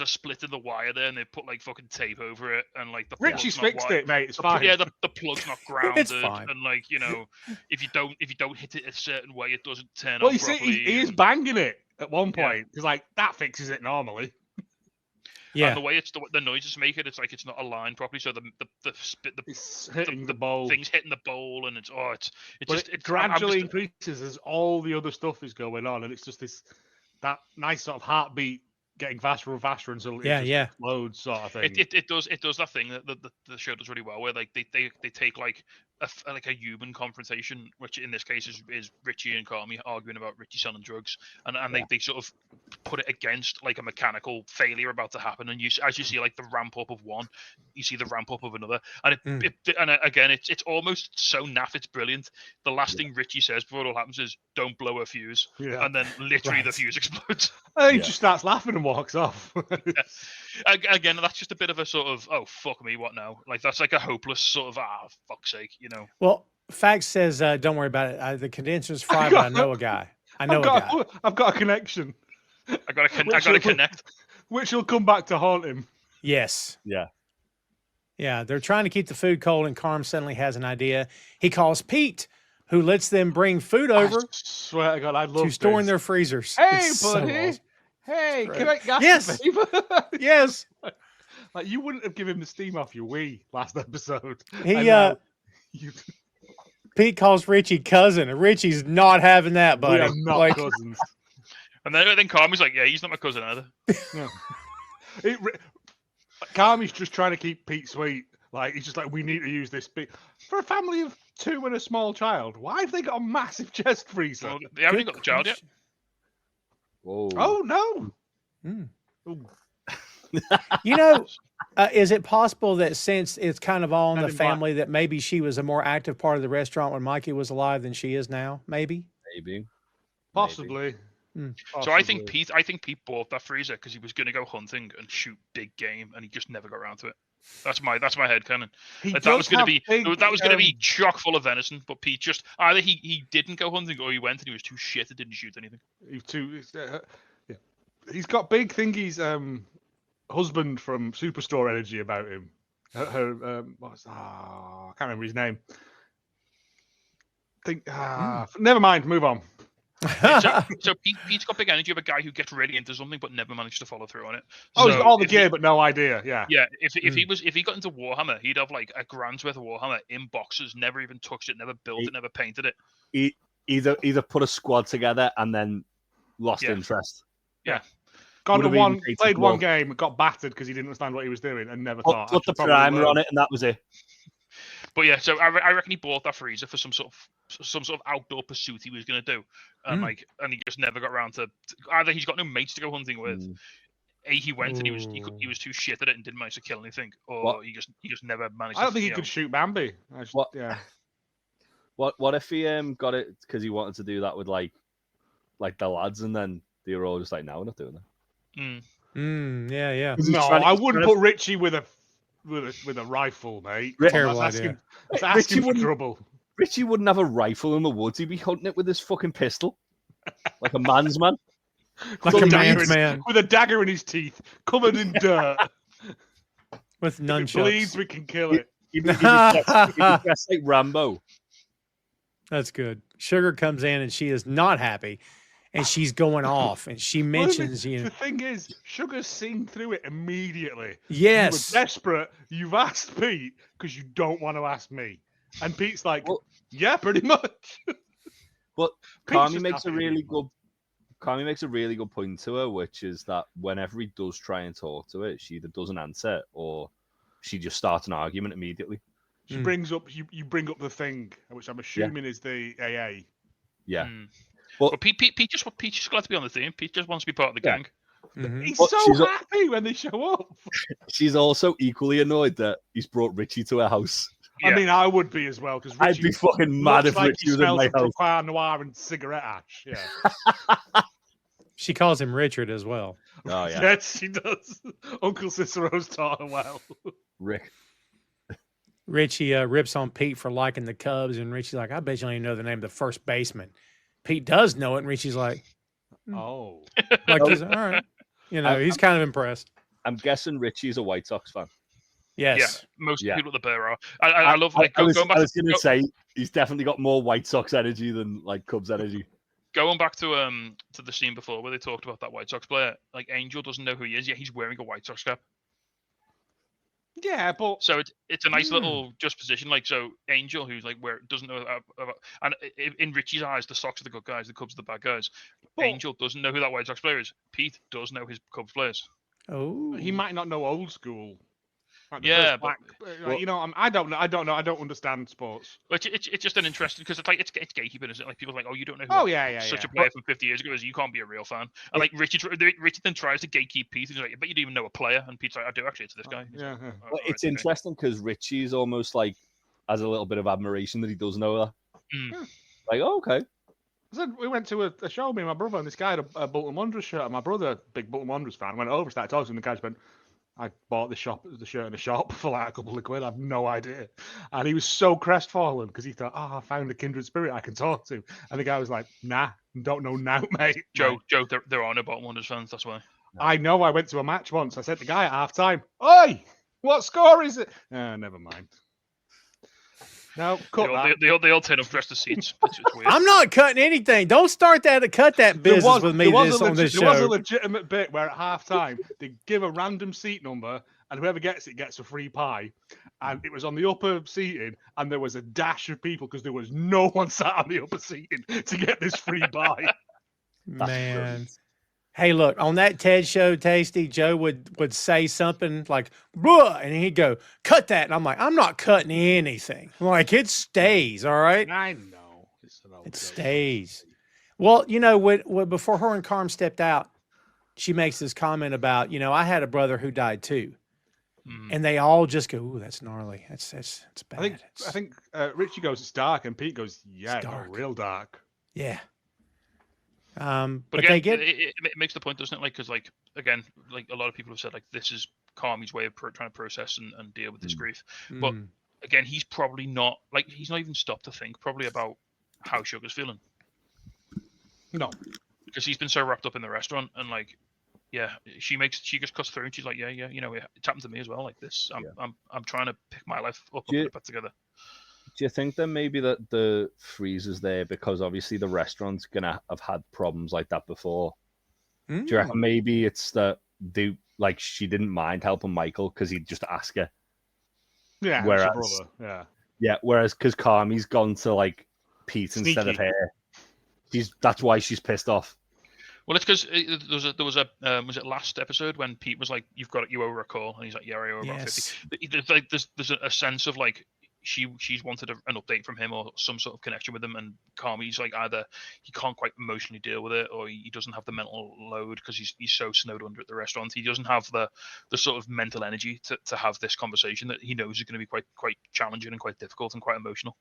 a split in the wire there, and they put like fucking tape over it, and like the Richie's fixed it, mate. It's fine. Yeah, the plug's not grounded, It's fine. and like if you don't hit it a certain way, it doesn't turn Well, on you see, properly. he is banging it at one point. He's like, that fixes it normally. Yeah. And the way the noises make it, it's like it's not aligned properly. So It's hitting the bowl. things hitting the bowl, and it gradually increases as all the other stuff is going on, and it's just that nice sort of heartbeat getting faster and faster until it explodes, sort of thing. It does that thing that the show does really well, where like they take like a human confrontation, which in this case is Richie and Carmy arguing about Richie selling drugs, and they sort of put it against like a mechanical failure about to happen, and as you see like the ramp up of one, you see the ramp up of another, and again it's almost so naff, it's brilliant. The last thing Richie says before it all happens is "Don't blow a fuse," and then literally the fuse explodes. And he just starts laughing and walks off. Again, that's just a bit of a sort of, oh fuck me, what now? Like that's like a hopeless sort of fuck's sake, Well, Fact says, don't worry about it. The condenser's fried, but I know a guy. I've got a connection. I got to connect. Which will come back to haunt him. Yes. Yeah. Yeah, they're trying to keep the food cold, and Carm suddenly has an idea. He calls Pete, who lets them bring food over. I swear to God, I love to store in their freezers. Hey, it's buddy. So awesome. Hey, can I gas Yes. the favor? Yes. Like you wouldn't have given him the steam off your Wii last episode. Pete calls Richie cousin, and Richie's not having that, buddy. We are not cousins. And then Carmy's like, yeah, he's not my cousin either. Yeah. Carmy's just trying to keep Pete sweet. Like he's just like, we need to use this bit for a family of 2 and a small child. Why have they got a massive chest freezer? Well, they haven't got the child yet. Whoa. Oh no! Is it possible that since it's kind of all in the family, that maybe she was a more active part of the restaurant when Mikey was alive than she is now? Maybe. Possibly. So I think Pete bought that freezer because he was going to go hunting and shoot big game, and he just never got around to it. That's my headcanon. That was going to be chock full of venison, but Pete just either he didn't go hunting or he went and he was too shit and didn't shoot anything. He's got big thingy's husband from Superstore energy about him. I can't remember his name. Never mind. Move on. So Pete's got big energy of a guy who gets really into something but never managed to follow through on it. He's got all the gear but no idea. Yeah. Yeah. If he got into Warhammer, he'd have like a grand's worth of Warhammer in boxes, never even touched it, never built it, never painted it. He either put a squad together and then lost interest. Yeah. Played one game, got battered because he didn't understand what he was doing, and never thought. Put the primer on it, and that was it. But yeah, so I reckon he bought that freezer for some sort of outdoor pursuit he was going to do, and he just never got around to. Either he's got no mates to go hunting with, he went and he was too shit at it and didn't manage to kill anything, or he just never managed. I don't think he could shoot Bambi. Yeah. What if he got it because he wanted to do that with like the lads, and then they were all just like, no, we're not doing that. Yeah. No, I wouldn't put Richie with a rifle, mate. Terrible idea. That's asking for trouble. Richie wouldn't have a rifle in the woods. He'd be hunting it with his fucking pistol, like a man's man. Like a man's man with a dagger in his teeth, covered in dirt. With nunchucks. If it bleeds, we can kill it. He'd be dressed like Rambo. That's good. Sugar comes in and she is not happy. And she's going off, and she mentions, the thing is, Sugar's seen through it immediately. Yes. You were desperate. You've asked Pete because you don't want to ask me. And Pete's like, yeah, pretty much. But Carmy makes a really good point to her, which is that whenever he does try and talk to it, she either doesn't answer or she just starts an argument immediately. She brings up you bring up the thing, which I'm assuming is the AA. Yeah. But Pete just glad to be on the team. Pete just wants to be part of the gang. He's But so happy when they show up. She's also equally annoyed that he's brought Richie to her house. Yeah. I mean, I would be as well because I'd be fucking mad if like Richie he was in smells my of house. Croix Noir and cigarette ash. Yeah. She calls him Richard as well. Oh yeah, Yes, she does. Uncle Cicero's taught her well. Rick. Richie rips on Pete for liking the Cubs, and Richie's like, I bet you don't even know the name of the first baseman. Pete does know it, and Richie's like, Oh. he's all right. You know, he's kind of impressed. I'm guessing Richie's a White Sox fan. Yes. Yeah, most people at the Bear are. I love I was going back. I was going to say he's definitely got more White Sox energy than like Cubs energy. Going back to the scene before where they talked about that White Sox player, like Angel doesn't know who he is yet. He's wearing a White Sox cap. Yeah, but So it's a nice little juxtaposition. Like, so Angel, who's like doesn't know about, and in Richie's eyes, the Sox are the good guys, the Cubs are the bad guys. Angel doesn't know who that White Sox player is. Pete does know his Cubs players. Oh, he might not know old school. Like Yeah, you know, I don't know. I don't understand sports. But it's just an interesting because it's like it's gatekeeping, isn't it? Like people are like, oh, you don't know who Oh yeah. such a player from 50 years ago is. You can't be a real fan. And like Richie then tries to gatekeep Pete. And he's like, I bet you don't even know a player. And Pete's like, I do actually. It's this guy. Yeah. Like, But it's interesting because Richie's almost like has a little bit of admiration that he does know that. Like, oh, okay. We went to a show, me and my brother, and this guy had a Bolton Wanderers shirt. And my brother, big Bolton Wanderers fan, went over, started talking, and the guy went, I bought the shirt in a shop for like a couple of quid. I have no idea. And he was so crestfallen because he thought, I found a kindred spirit I can talk to. And the guy was like, nah, don't know now, mate. Joe, there are no Bolton Wanderers fans. That's why. I know. I went to a match once. I said to the guy at half time, oi, what score is it? Never mind. No, cut that. They all turn up dressed as seats. It's weird. I'm not cutting anything. Don't cut that business with me on this show. There was a legitimate bit where at half time they give a random seat number and whoever gets it gets a free pie. And it was on the upper seating and there was a dash of people because there was no one sat on the upper seating to get this free pie. Man. Hey, look, on that TED show, Tasty, Joe would say something like, "Bruh," and he'd go, cut that. And I'm like, I'm not cutting anything. I'm like, it stays, all right? I know. It stays. Well, you know, before her and Carm stepped out, she makes this comment about, you know, I had a brother who died too. And they all just go, ooh, that's gnarly. That's bad. I think Richie goes, it's dark, and Pete goes, yeah, dark. real dark. Yeah. But again, they get it makes the point, doesn't it? Like, because like again, like a lot of people have said, like this is Carmy's way of trying to process and deal with this grief. But again, he's probably not he's not even stopped to think probably about how Sugar's feeling. No, because he's been so wrapped up in the restaurant and like, yeah, she just cuts through and she's like, yeah, you know, it's happened to me as well. Like this, I'm trying to pick my life up and put it back together. Do you think then maybe that the freeze is there because obviously the restaurant's gonna have had problems like that before? Do you reckon maybe it's that she didn't mind helping Michael because he'd just ask her? Yeah, whereas because Carmy's gone to like Pete instead of her. That's why she's pissed off. Well, it's because there was a was it last episode when Pete was like, you owe her a call, and he's like, yeah, I owe her about 50. There's a sense of like she's wanted an update from him or some sort of connection with him, and Carmy's like either he can't quite emotionally deal with it or he doesn't have the mental load because he's so snowed under at the restaurant. He doesn't have the sort of mental energy to have this conversation that he knows is going to be quite challenging and quite difficult and quite emotional.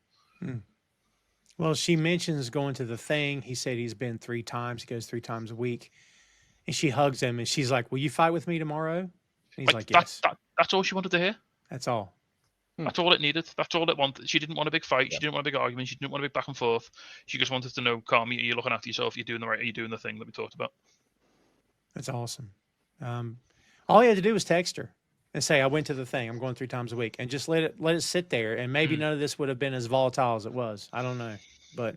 Well, she mentions going to the thing. He said he's been 3 times. He goes 3 times a week. And she hugs him and she's like, will you fight with me tomorrow? And he's like yes. That's all she wanted to hear. That's all. That's all it needed. That's all it wanted. She didn't want a big fight. She didn't want a big argument. She didn't want a big back and forth. She just wanted to know, Carmy, are you looking after yourself? Are you doing the right? Are you doing the thing that we talked about? That's awesome. All he had to do was text her and say, I went to the thing. I'm going 3 times a week. And just let it sit there. And maybe none of this would have been as volatile as it was. I don't know. But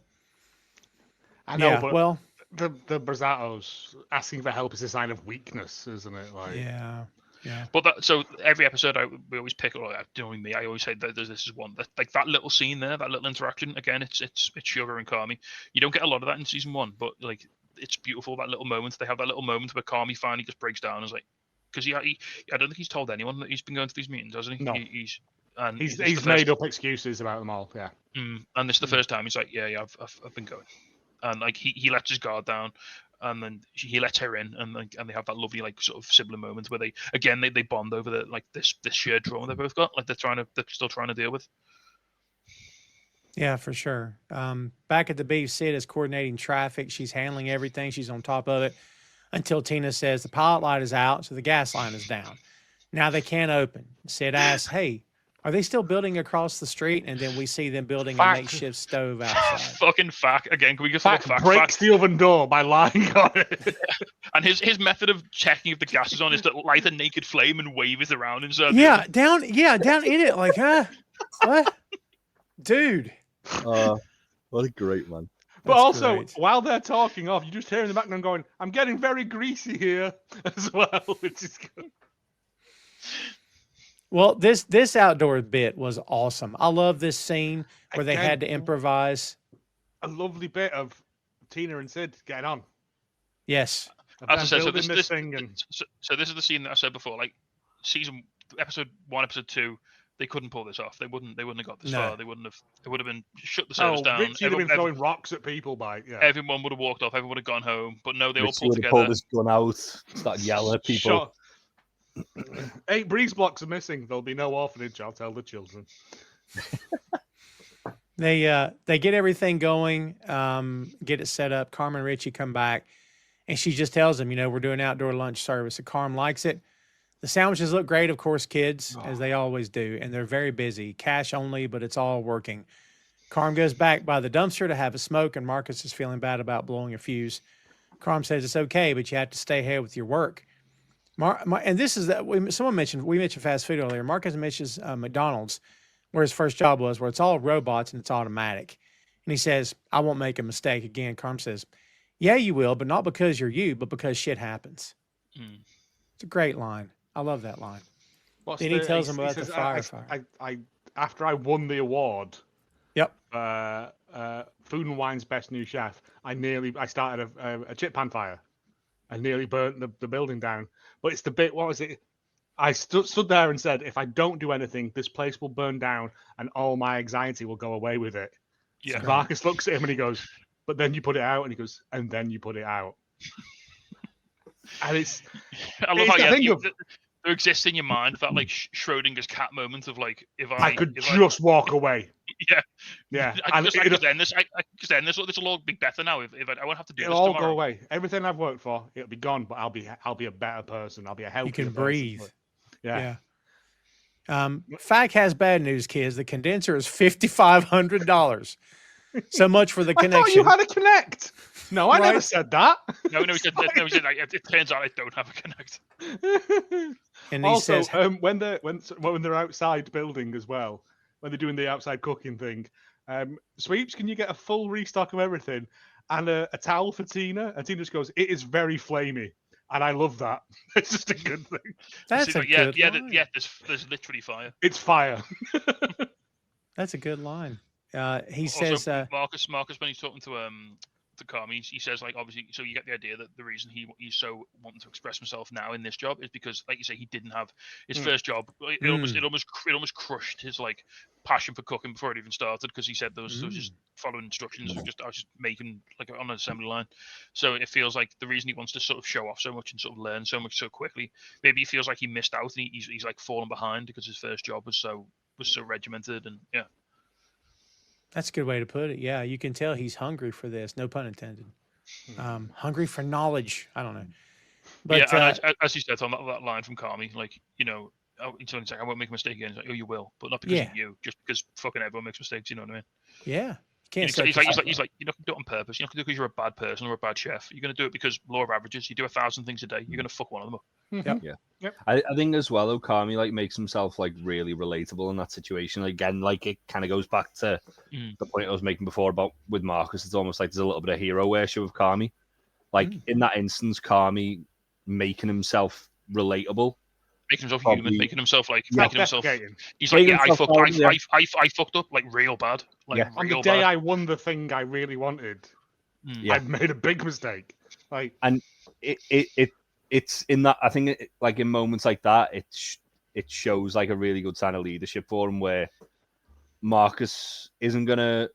I know, yeah, but well, the Berzattos asking for help is a sign of weakness, isn't it? Like, yeah. But so every episode, we always pick. Doing me, I always say that this is one like that little scene there, that little interaction. Again, it's Sugar and Carmy. You don't get a lot of that in season 1, but like it's beautiful. That little moment. They have that little moment where Carmy finally just breaks down and is like, because I don't think he's told anyone that he's been going to these meetings, hasn't he? No. He's made up excuses about them all. Yeah. And this is the first time he's like, yeah, I've been going, and like he lets his guard down, and then he lets her in, and they have that lovely like sort of sibling moment where they bond over the like this shared trauma they both got, like they're still trying to deal with. Yeah, for sure. Back at the beef, Sid is coordinating traffic. She's handling everything. She's on top of it until Tina says the pilot light is out, so the gas line is down. Now they can't open. Sid asks, "Hey, are they still building across the street?" And then we see them building a makeshift stove outside. Fucking fact again. Can we just Fact breaks the oven door by lying on it. And his method of checking if the gas is on is to light a naked flame and wave it around inside. Down in it, like, huh? What, dude? What a great man. But also, great. While they're talking off, you just hear in the background going, "I'm getting very greasy here," as well, which is good. Well, this outdoor bit was awesome. I love this scene where they had to improvise. A lovely bit of Tina and Sid getting on. Yes. As I said, so this is the scene that I said before. Like episode 1, episode 2, they couldn't pull this off. They wouldn't have got this far. They would have been shut the service down. Richie would have been throwing rocks at people by. Yeah. Everyone would have walked off. Everyone would have gone home. But no, they all pulled together. Pulled his gun out, started yelling at people. 8 breeze blocks are missing. There'll be no orphanage. I'll tell the children. They get everything going, get it set up. Carmen and Richie come back, and she just tells them, we're doing outdoor lunch service. And Carm likes it. The sandwiches look great, of course, kids, as they always do, and they're very busy. Cash only, but it's all working. Carm goes back by the dumpster to have a smoke, and Marcus is feeling bad about blowing a fuse. Carm says it's okay, but you have to stay ahead with your work. And this is that we mentioned fast food earlier. Marcus mentions McDonald's, where his first job was, where it's all robots and it's automatic. And he says, "I won't make a mistake again." Carm says, "Yeah, you will, but not because you're you, but because shit happens." It's a great line. I love that line. Then he tells him about the firefighter. After I won the award, yep, Food and Wine's Best New Chef, I started a chip pan fire. I nearly burnt the building down. But it's the bit, what was it? I stood there and said, if I don't do anything, this place will burn down and all my anxiety will go away with it. Yeah. Marcus looks at him and he goes, "But then you put it out." And he goes, "And then you put it out." And it's... I love how there exists in your mind that like Schrodinger's cat moment of like, if I could just walk away. Yeah. I could end this. This will all be better now. If I won't have to do this tomorrow. It'll all go away. Everything I've worked for, it'll be gone. But I'll be a better person. I'll be a healthier person. You can breathe. Yeah. Fact has bad news, kids. The condenser is $5,500. So much for the connection. I thought you had a Connect. No, I never said that. No, he said it turns out I don't have a Connect. And he also, says, when they're outside building as well, when they're doing the outside cooking thing, Sweeps, can you get a full restock of everything and a towel for Tina? And Tina just goes, "It is very flamey," and I love that. It's just a good thing. That's a good line. There's literally fire. It's fire. That's a good line. He also, says, Marcus, when he's talking to Carmy, he says, like, obviously, so you get the idea that the reason he's so wanting to express himself now in this job is because, like you say, he didn't have his first job. It almost crushed his like passion for cooking before it even started, because he said there was just following instructions. I was just making like on an assembly line. So it feels like the reason he wants to sort of show off so much and sort of learn so much so quickly, maybe he feels like he missed out and he's like fallen behind because his first job was so regimented. And yeah. That's a good way to put it. Yeah, you can tell he's hungry for this. No pun intended. Hungry for knowledge. I don't know. But as you said on that line from Carmy, like, it's only like, "I won't make a mistake again." It's like, "Oh, you will," but not because of you, just because fucking everyone makes mistakes. You know what I mean? Yeah. He's like, you're not going to do it on purpose. You're not going to do it because you're a bad person or a bad chef. You're going to do it because law of averages. You do 1,000 things a day. You're going to fuck one of them up. Yep. I think as well, though, Carmy like makes himself like really relatable in that situation. Again, like it kind of goes back to the point I was making before about with Marcus. It's almost like there's a little bit of hero worship with Carmy. Like in that instance, Carmy making himself relatable. Making himself human, making himself like, making himself. He's like, I fucked up like real bad. Like on the day I won the thing I really wanted, I made a big mistake. Like, and it's in that, I think like in moments like that, it shows like a really good sign of leadership for him, where Marcus isn't gonna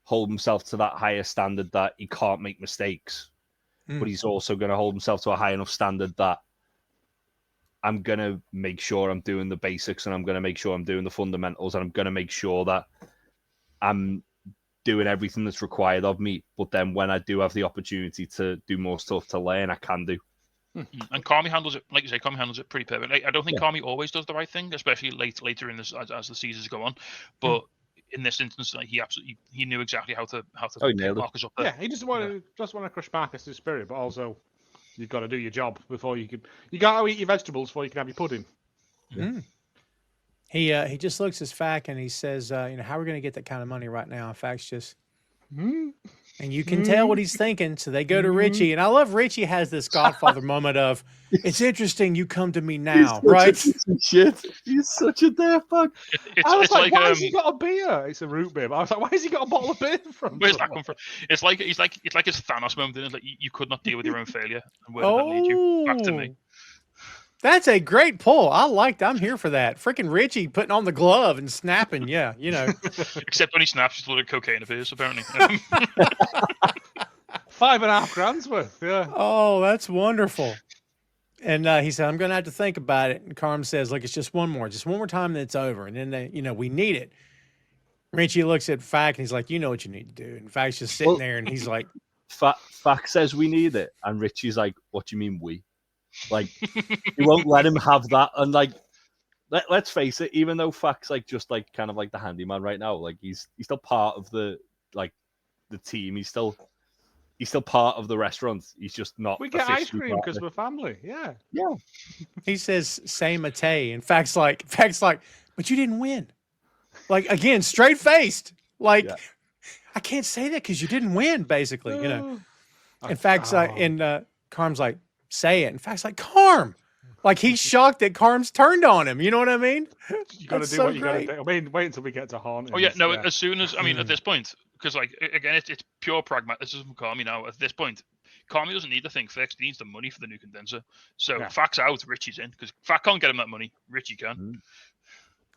hold himself to that higher standard that he can't make mistakes. but he's also going to hold himself to a high enough standard that I'm going to make sure I'm doing the basics, and I'm going to make sure I'm doing the fundamentals, and I'm going to make sure that I'm doing everything that's required of me. But then when I do have the opportunity to do more stuff to learn, I can do. And Carmy handles it, like you say, Carmy handles it pretty perfectly. I don't think Carmy always does the right thing, especially later in this as the seasons go on. But in this instance, like, he knew exactly how to pick Marcus up there. Yeah, he doesn't want to crush Marcus' spirit, but also you've got to do your job before you can. You got to eat your vegetables before you can have your pudding. He just looks at Fack and he says, how are we going to get that kind of money right now? And Fack's just, and you can tell what he's thinking. So they go to Richie, and I love Richie has this Godfather moment of, it's interesting you come to me now, right? Shit, he's such a dirtbag. I was like, why has he got a beer? It's a root beer. But I was like, why has he got a bottle of beer from? Where's that come from? It's like his Thanos moment. Isn't it? Like you could not deal with your own failure, and where did that lead you? Back to me. That's a great pull. I'm here for that. Freaking Richie putting on the glove and snapping. Yeah, Except when he snaps, his load of cocaine appears, apparently. $5.5 grand's worth. Yeah. Oh, that's wonderful. And he said, I'm going to have to think about it. And Carm says, look, it's just one more time, then it's over. And then we need it. Richie looks at Fack and he's like, you know what you need to do. And Fack's just sitting there and he's like, Fack says we need it. And Richie's like, what do you mean we? Like, you won't let him have that. And like, let's face it, even though Fack's like just like kind of like the handyman right now, like he's still part of the team. He's still part of the restaurant. He's just not. We get ice cream because we're family. Yeah. Yeah. He says, say Mate. And Fack's like, but you didn't win. Like, again, straight faced. Like, I can't say that because you didn't win, basically, In fact, Carm's like, say it. In fact, it's like, Carm. Like, he's shocked that Carm's turned on him. You know what I mean? You got to do what you got to do. Wait until we get to Haunt. Oh, yeah. No, as soon as, at this point, because, like, again, it's pure pragmatism from Carmy now. At this point, Carmy doesn't need the thing fixed. He needs the money for the new condenser. So, Fack's out, Richie's in. Because Fack can't get him that money. Richie can.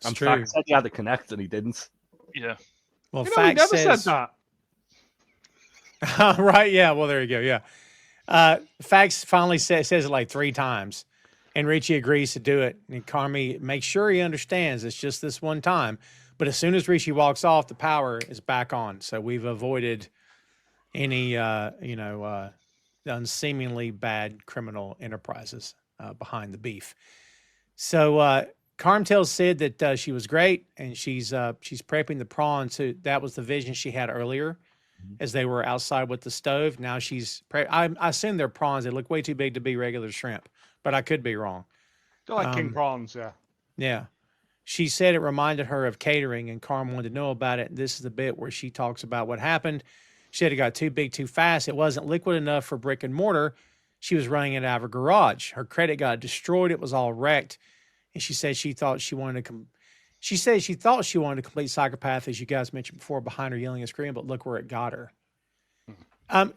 And Fack said he had to connect, and he didn't. Yeah. Well, Fack never said that. Right, yeah. Well, there you go, yeah. Fax finally says it like 3 times, and Richie agrees to do it. And Carmy makes sure he understands it's just this one time. But as soon as Richie walks off, the power is back on. So we've avoided any, unseemingly bad criminal enterprises behind the beef. So Carm tells Sid that she was great, and she's prepping the prawns. So that was the vision she had earlier. As they were outside with the stove. Now I assume they're prawns. They look way too big to be regular shrimp, but I could be wrong. They're like king prawns, yeah. Yeah. She said it reminded her of catering, and Carm wanted to know about it. This is the bit where she talks about what happened. She said it got too big too fast. It wasn't liquid enough for brick and mortar. She was running it out of her garage. Her credit got destroyed. It was all wrecked. And she said she thought she wanted to She said she thought she wanted to complete psychopath, as you guys mentioned before, behind her yelling and screaming, but look where it got her.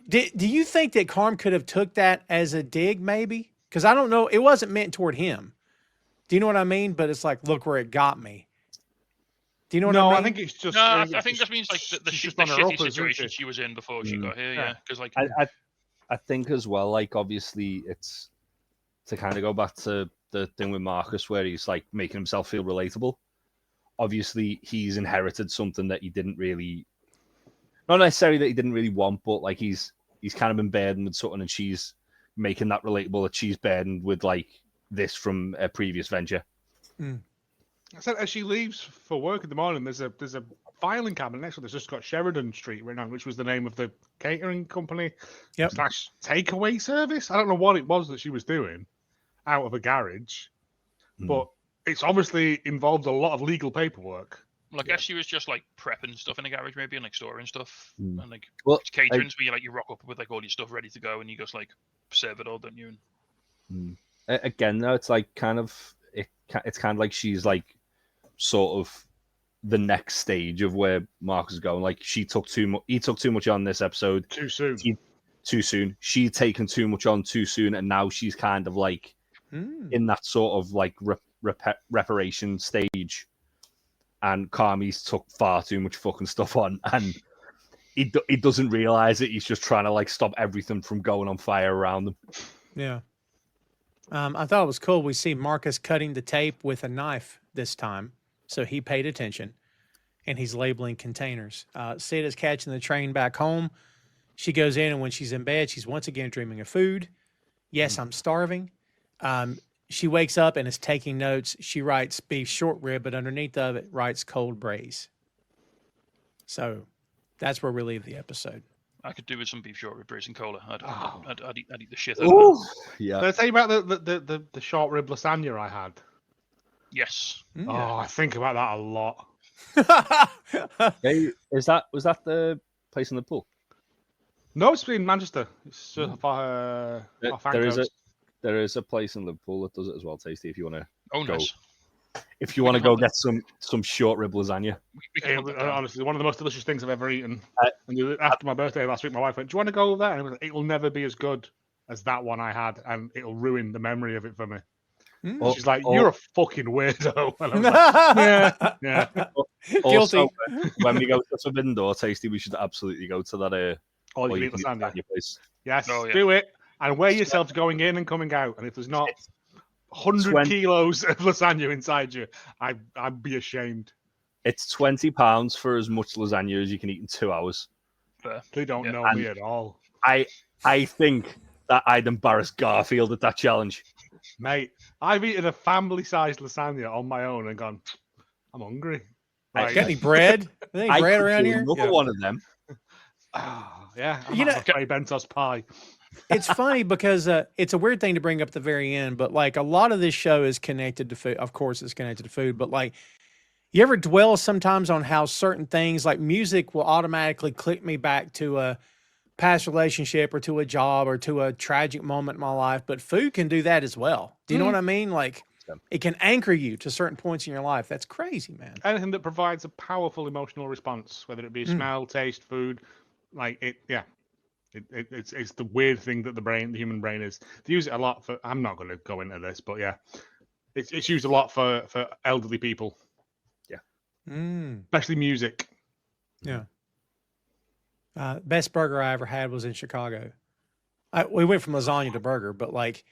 Do you think that Carm could have took that as a dig, maybe? Because I don't know. It wasn't meant toward him. Do you know what I mean? But it's like, look where it got me. Do you know what I mean? No, I think it's just. No, I think that means like the shitty situation she was in before she got here. Yeah, because like I think as well, like obviously it's to kind of go back to the thing with Marcus where he's like making himself feel relatable. Obviously, he's inherited something that he didn't really, not necessarily that he didn't really want, but like he's kind of been burdened with something, and she's making that relatable that she's burdened with like this from a previous venture. I said as she leaves for work in the morning, there's a filing cabinet next to her that's just got Sheridan Street written on, which was the name of the catering company / takeaway service. I don't know what it was that she was doing out of a garage, but it's obviously involved a lot of legal paperwork. Well, I guess she was just like prepping stuff in the garage, maybe, and like storing stuff, and like caterings where you you rock up with like all your stuff ready to go, and you just like serve it all, don't you? Again, though, it's like kind of it's kind of like she's like sort of the next stage of where Marcus is going. Like he took too much on this episode too soon. She'd taken too much on too soon, and now she's kind of like in that sort of like reparation stage, and Carmy's took far too much fucking stuff on, and he doesn't realize it. He's just trying to like stop everything from going on fire around him. Yeah. I thought it was cool. We see Marcus cutting the tape with a knife this time, so he paid attention, and he's labeling containers. Sid is catching the train back home. She goes in, and when she's in bed, she's once again dreaming of food. Yes, I'm starving. She wakes up and is taking notes. She writes beef short rib, but underneath of it writes cold braise. So that's where we leave the episode. I could do with some beef short rib braised and cola. I'd eat the shit out of Oh, that. yeah. Did I tell you about the short rib lasagna I had? Yes. Mm. Oh, I think about that a lot. Hey, was that the place in the pool? No, it's in Manchester. It's There is a place in Liverpool that does it as well, Tasty. If you want to go, nice. If you want to go get some short rib lasagna. Honestly, one of the most delicious things I've ever eaten. And after my birthday last week, my wife went, "Do you want to go over there?" And it will never be as good as that one I had, and it'll ruin the memory of it for me. Mm. She's like, "You're a fucking weirdo." And I was like, yeah. Guilty. Also, when we go to Forbidden Door, Tasty, we should absolutely go to that All you you eat can eat lasagna. place. Yes, Oh, yeah. do it. And weigh yourselves going in and coming out. And if there's not 100 kilos of lasagna inside you, I'd be ashamed. It's £20 for as much lasagna as you can eat in 2 hours. Fair. They don't know me at all. I think that I'd embarrass Garfield at that challenge. Mate, I've eaten a family-sized lasagna on my own and gone, I'm hungry. Right. Got any bread? Any I bread could around do here? another one of them. Yeah, You know- a Bentos pie. It's funny because it's a weird thing to bring up at the very end, but like a lot of this show is connected to food. Of course, it's connected to food, but like, you ever dwell sometimes on how certain things like music will automatically click me back to a past relationship or to a job or to a tragic moment in my life, but food can do that as well. Do you know what I mean? Like, it can anchor you to certain points in your life. That's crazy, man. Anything that provides a powerful emotional response, whether it be smell, taste, food, like it, yeah. It's the weird thing that the human brain is. They use it a lot for. I'm not going to go into this, but yeah, it's used a lot for elderly people. Yeah, especially music. Yeah. Best burger I ever had was in Chicago. We went from lasagna to burger, but like,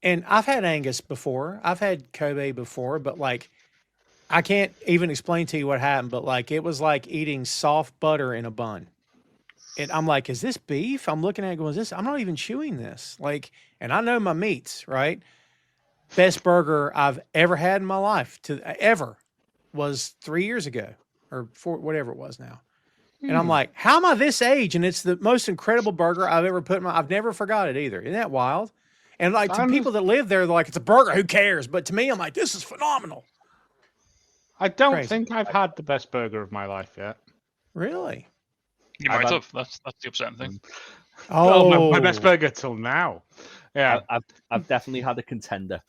and I've had Angus before. I've had Kobe before, but like, I can't even explain to you what happened, but like, it was like eating soft butter in a bun. And I'm like, is this beef? I'm looking at it going, I'm not even chewing this. Like, and I know my meats, right? Best burger I've ever had in my life ever was 3 years ago or 4, whatever it was now. And I'm like, how am I this age? And it's the most incredible burger I've ever put in I've never forgot it either. Isn't that wild? And like to people that live there, they're like, it's a burger. Who cares? But to me, I'm like, this is phenomenal. I don't think I've had the best burger of my life yet. Really? You might have. That's the upsetting thing. Oh, my best burger till now. Yeah, I've definitely had a contender.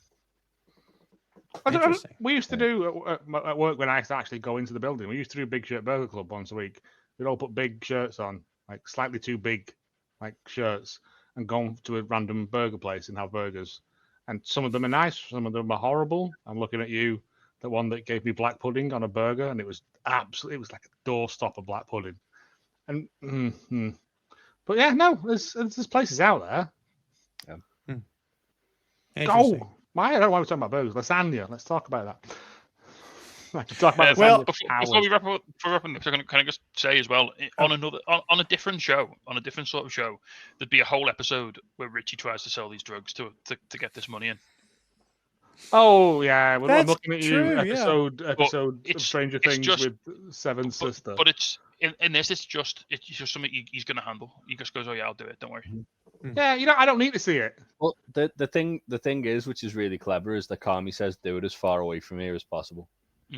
We used to do at work when I used to actually go into the building. We used to do Big Shirt Burger Club once a week. We'd all put big shirts on, like slightly too big, like shirts, and go to a random burger place and have burgers. And some of them are nice, some of them are horrible. I'm looking at you, the one that gave me black pudding on a burger, and it was absolutely, it was like a doorstop of black pudding. And but yeah, no, there's places out there. Yeah. Go. Why? I don't know why we're talking about burgers. Lasagna. Let's talk about that. Before we wrap up, can I just say as well, on a different show, on a different sort of show, there'd be a whole episode where Richie tries to sell these drugs to get this money in. Oh yeah, well, I'm looking at true, you. Episode of it's Stranger Things just, with Seven's sister. But it's in this. It's just something he's going to handle. He just goes, "Oh yeah, I'll do it. Don't worry." Yeah, I don't need to see it. Well, the thing is, which is really clever, is that Carmy says, "Do it as far away from here as possible."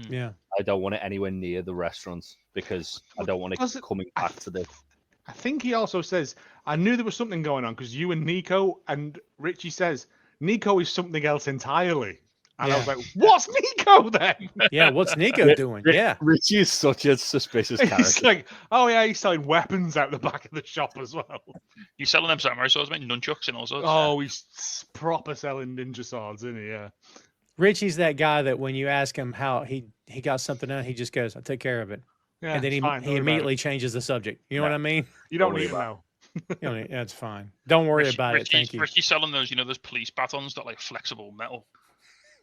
Yeah, I don't want it anywhere near the restaurants because I don't want it coming back to this. I think he also says, "I knew there was something going on because you and Nico," and Richie says, "Nico is something else entirely." And I was like, "What's Nico then?" Yeah, what's Nico doing? Yeah, Richie is such a suspicious character. He's like, "Oh yeah, he's selling weapons out the back of the shop as well." He's selling them samurai swords, mate, nunchucks and all sorts. Oh, he's proper selling ninja swords, isn't he? Yeah. Richie's that guy that when you ask him how he got something done, he just goes, "I'll take care of it." Yeah, and then it's fine. Don't he worry about it. immediately changes the subject. You know what I mean? You don't Don't need to worry know. You know, that's fine. Don't worry about it. Thank you. Richie's selling those, those police batons that like flexible metal.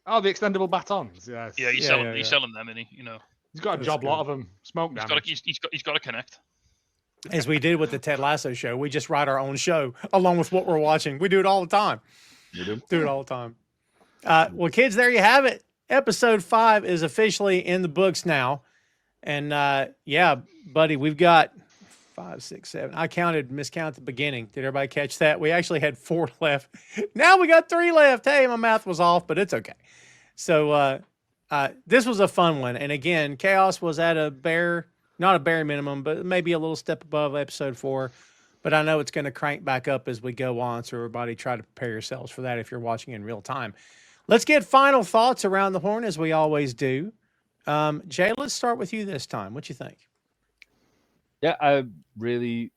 Oh, the extendable batons. Yes. Yeah, he's selling them, and He's got a job lot of them. Smoke damage. He's got to connect. As we did with the Ted Lasso show, we just write our own show along with what we're watching. We do it all the time. You do? Do it all the time. Well, kids, there you have it. Episode 5 is officially in the books now. And yeah, buddy, we've got 5, 6, 7. I miscounted at the beginning. Did everybody catch that? We actually had 4 left. Now we got 3 left. Hey, my math was off, but it's okay. So this was a fun one. And again, Chaos was at not a bare minimum, but maybe a little step above episode 4. But I know it's going to crank back up as we go on. So everybody try to prepare yourselves for that if you're watching in real time. Let's get final thoughts around the horn as we always do. Jay, let's start with you this time. What you think? Yeah, I really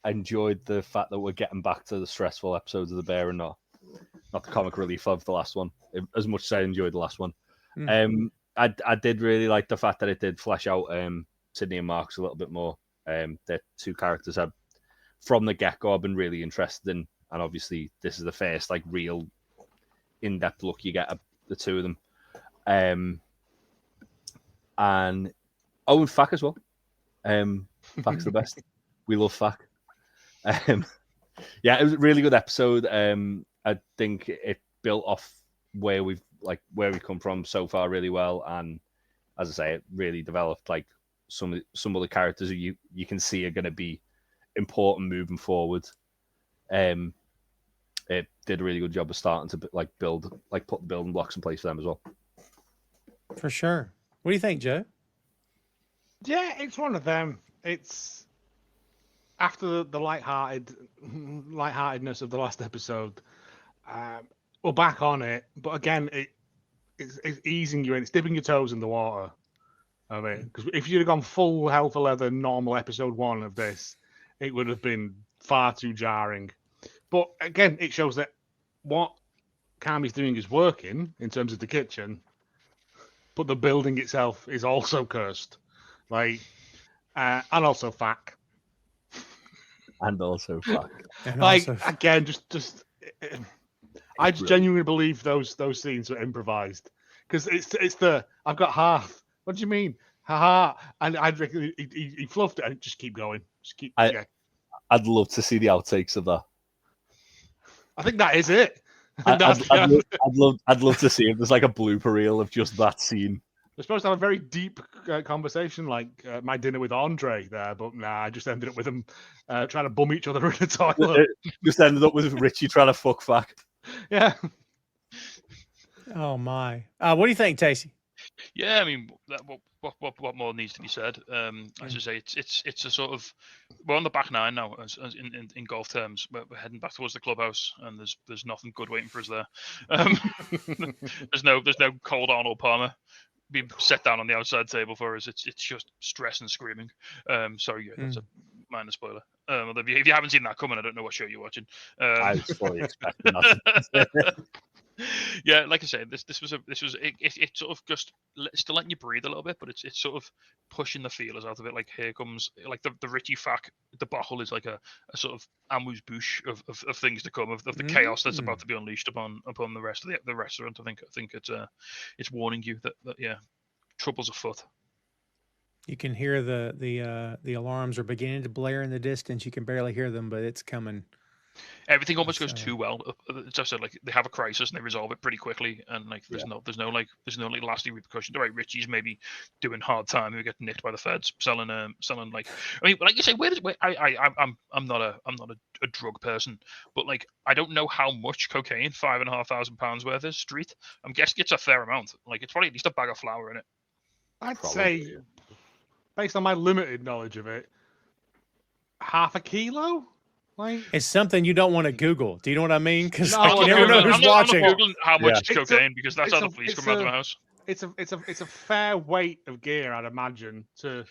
enjoyed the fact that we're getting back to the stressful episodes of the Bear and not the comic relief of the last one, as much as I enjoyed the last one. I did really like the fact that it did flesh out Sydney and Marcus a little bit more. They're 2 characters I've, from the get-go, I've been really interested in, and obviously this is the first real in-depth look you get at the 2 of them. And Fack as well. Fack's the best. We love Fack. Yeah, it was a really good episode. I think it built off where we come from so far really well, and as I say, it really developed some of the characters who you can see are going to be important moving forward. It did a really good job of starting to build, put the building blocks in place for them as well. For sure. What do you think, Joe? Yeah, it's one of them. It's after the lightheartedness of the last episode. We're back on it, but again, it's easing you in. It's dipping your toes in the water. I mean, because if you'd have gone full hell for leather normal episode 1 of this, it would have been far too jarring. But again, it shows that what Carmy's doing is working in terms of the kitchen, but the building itself is also cursed. And also Fack. And also Fack. Again, just I genuinely believe those scenes were improvised, because it's the I've got hearth. What do you mean? Ha! And I'd reckon he fluffed it and just keep going. I'd love to see the outtakes of that. I think that is it. I'd love to see if there's a blooper reel of just that scene. We're supposed to have a very deep conversation, my dinner with Andre there, but nah, I just ended up with them trying to bum each other in the toilet. Just ended up with Richie trying to fuck Fack. Yeah. Oh my! What do you think, Tacey? Yeah, I mean, what more needs to be said? As I say, it's a sort of, we're on the back 9 now, as in golf terms. We're heading back towards the clubhouse, and there's nothing good waiting for us there. There's no cold Arnold Palmer being set down on the outside table for us. It's just stress and screaming. Sorry, that's a minor spoiler. If you haven't seen that coming, I don't know what show you're watching. I was fully expecting that. Yeah, like I said, it sort of just still letting you breathe a little bit, but it's sort of pushing the feelers out of it. Here comes the Richie Fack debacle is a sort of amuse bouche of things to come, of the chaos that's about to be unleashed upon the rest of the restaurant. I think it's warning you that trouble's afoot. You can hear the alarms are beginning to blare in the distance. You can barely hear them, but it's coming. Everything almost goes too well. It's just they have a crisis and they resolve it pretty quickly, and there's no lasting repercussions. All right, Richie's maybe doing hard time. We get nicked by the feds selling I mean, like you say, I'm not a drug person, but I don't know how much cocaine £5,500 worth is street. I'm guessing it's a fair amount. It's probably at least a bag of flour in it. I'd say, based on my limited knowledge of it, half a kilo. It's something you don't want to Google. Do you know what I mean? Because you never know who's watching. I'm not Googling how much is cocaine, because that's how the police come around the house. It's a fair weight of gear, I'd imagine, to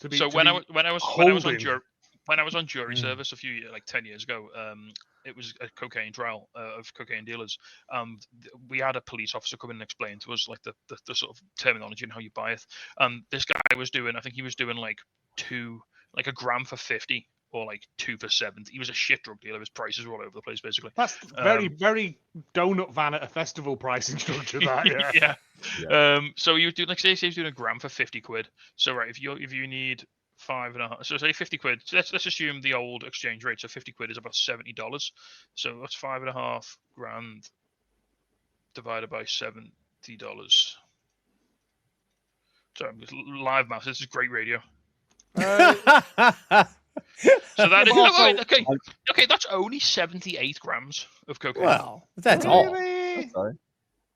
be. So when I was on when I was on jury service a few years, like 10 years ago, it was a cocaine trial of cocaine dealers. We had a police officer come in and explain to us like the sort of terminology and how you buy it. This guy was doing, I think he was doing like a gram for 50 or like 2 for 70. He was a shit drug dealer. His prices were all over the place, basically. That's very donut van at a festival pricing structure. That yeah. So he was doing, like, say he was doing a gram for 50 quid. So right, if you need 5.5, so say 50 quid. So let's assume the old exchange rate. So 50 quid is about $70. So that's 5.5 grand divided by $70. Sorry, I'm just live math. This is great radio. So that is okay. That's only 78 grams of cocaine. Well, that's all. Sorry.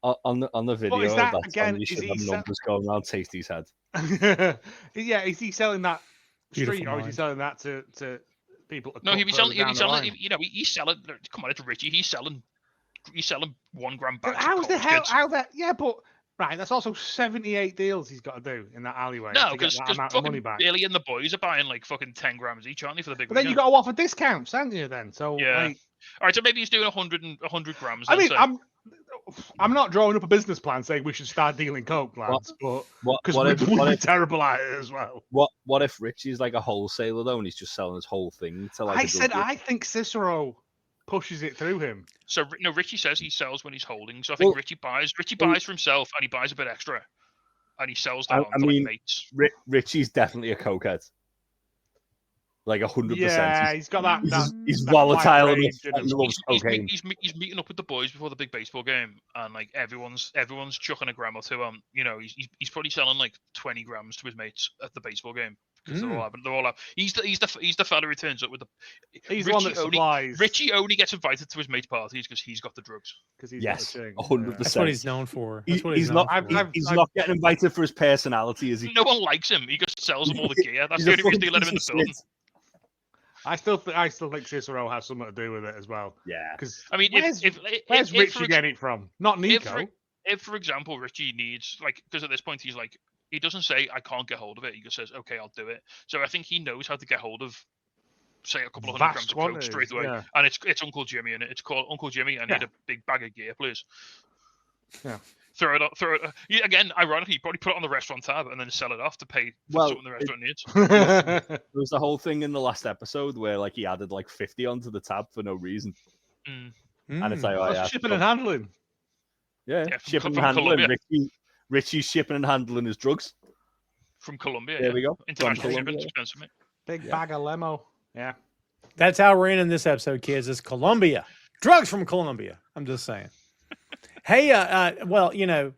On the video, What is that that's again? you Is should he have numbers going around Tasty's head. Yeah, is he selling that Beautiful street, or is he mind. selling that to people? No, he'd be selling. He's He's selling. Come on, it's Richie. He's selling 1 gram bags. How's the hell? How that? Yeah, but right, that's also 78 deals he's got to do in that alleyway. No, to get because that amount of money back. Billy and the boys are buying like fucking 10 grams each, aren't they, for the big? But then you got to offer discounts, haven't you? Then so yeah. Like, all right, so maybe he's doing 100 grams. I mean, I'm not drawing up a business plan saying we should start dealing coke, lads, but because we're terrible at it as well. What if Richie's like a wholesaler though, and he's just selling his whole thing to like? I think Cicero pushes it through him. So no, Richie says he sells when he's holding. So I think Richie buys for himself, and he buys a bit extra, and he sells that on to like mates. Richie's definitely a cokehead. Like 100%. Yeah, he's got that. He's volatile and he loves cocaine. He's meeting up with the boys before the big baseball game, and like everyone's chucking a gram or two on. You know, he's probably selling like 20 grams to his mates at the baseball game because they're all up. He's the fella who turns up with the. He's the one that supplies. Richie only gets invited to his mates' parties because he's got the drugs. Because he's 100%. That's what he's known for. He's not getting invited for his personality, is he? No one likes him. He just sells them all the gear. That's the only reason they let him in the building. I still think Cicero has something to do with it as well. Yeah, because I mean, where's Richie getting it from? Not Nico. If, for example, Richie needs because at this point he's like, he doesn't say I can't get hold of it. He just says, okay, I'll do it. So I think he knows how to get hold of, say, a couple of 100 grams of coke straight away. Yeah. And it's Uncle Jimmy, and it's called Uncle Jimmy. I need a big bag of gear, please. Yeah. Throw it. Again, ironically, probably put it on the restaurant tab and then sell it off to pay for something the restaurant needs. There was the whole thing in the last episode where like he added like 50 onto the tab for no reason, and it's like shipping and handling. Yeah, shipping and handling. Richie's shipping and handling his drugs from Colombia. There we go. International shipping is expensive, mate. Big bag of lemo. Yeah, that's how we're ending this episode, kids. It's Colombia. Drugs from Colombia. I'm just saying. Hey, well, you know,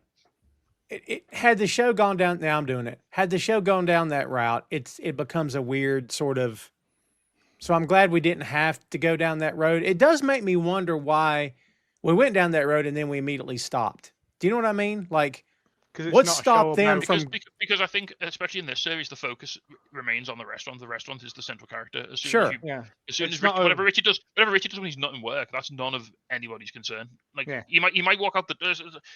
it had the show gone down. Now I'm doing it. Had the show gone down that route, it becomes a weird sort of. So I'm glad we didn't have to go down that road. It does make me wonder why we went down that road and then we immediately stopped. Do you know what I mean? Like, what stopped them from? Because I think, especially in this series, the focus remains on the restaurant. The restaurant is the central character. As soon as whatever Richie does when he's not in work, that's none of anybody's concern. Like he might walk out the door.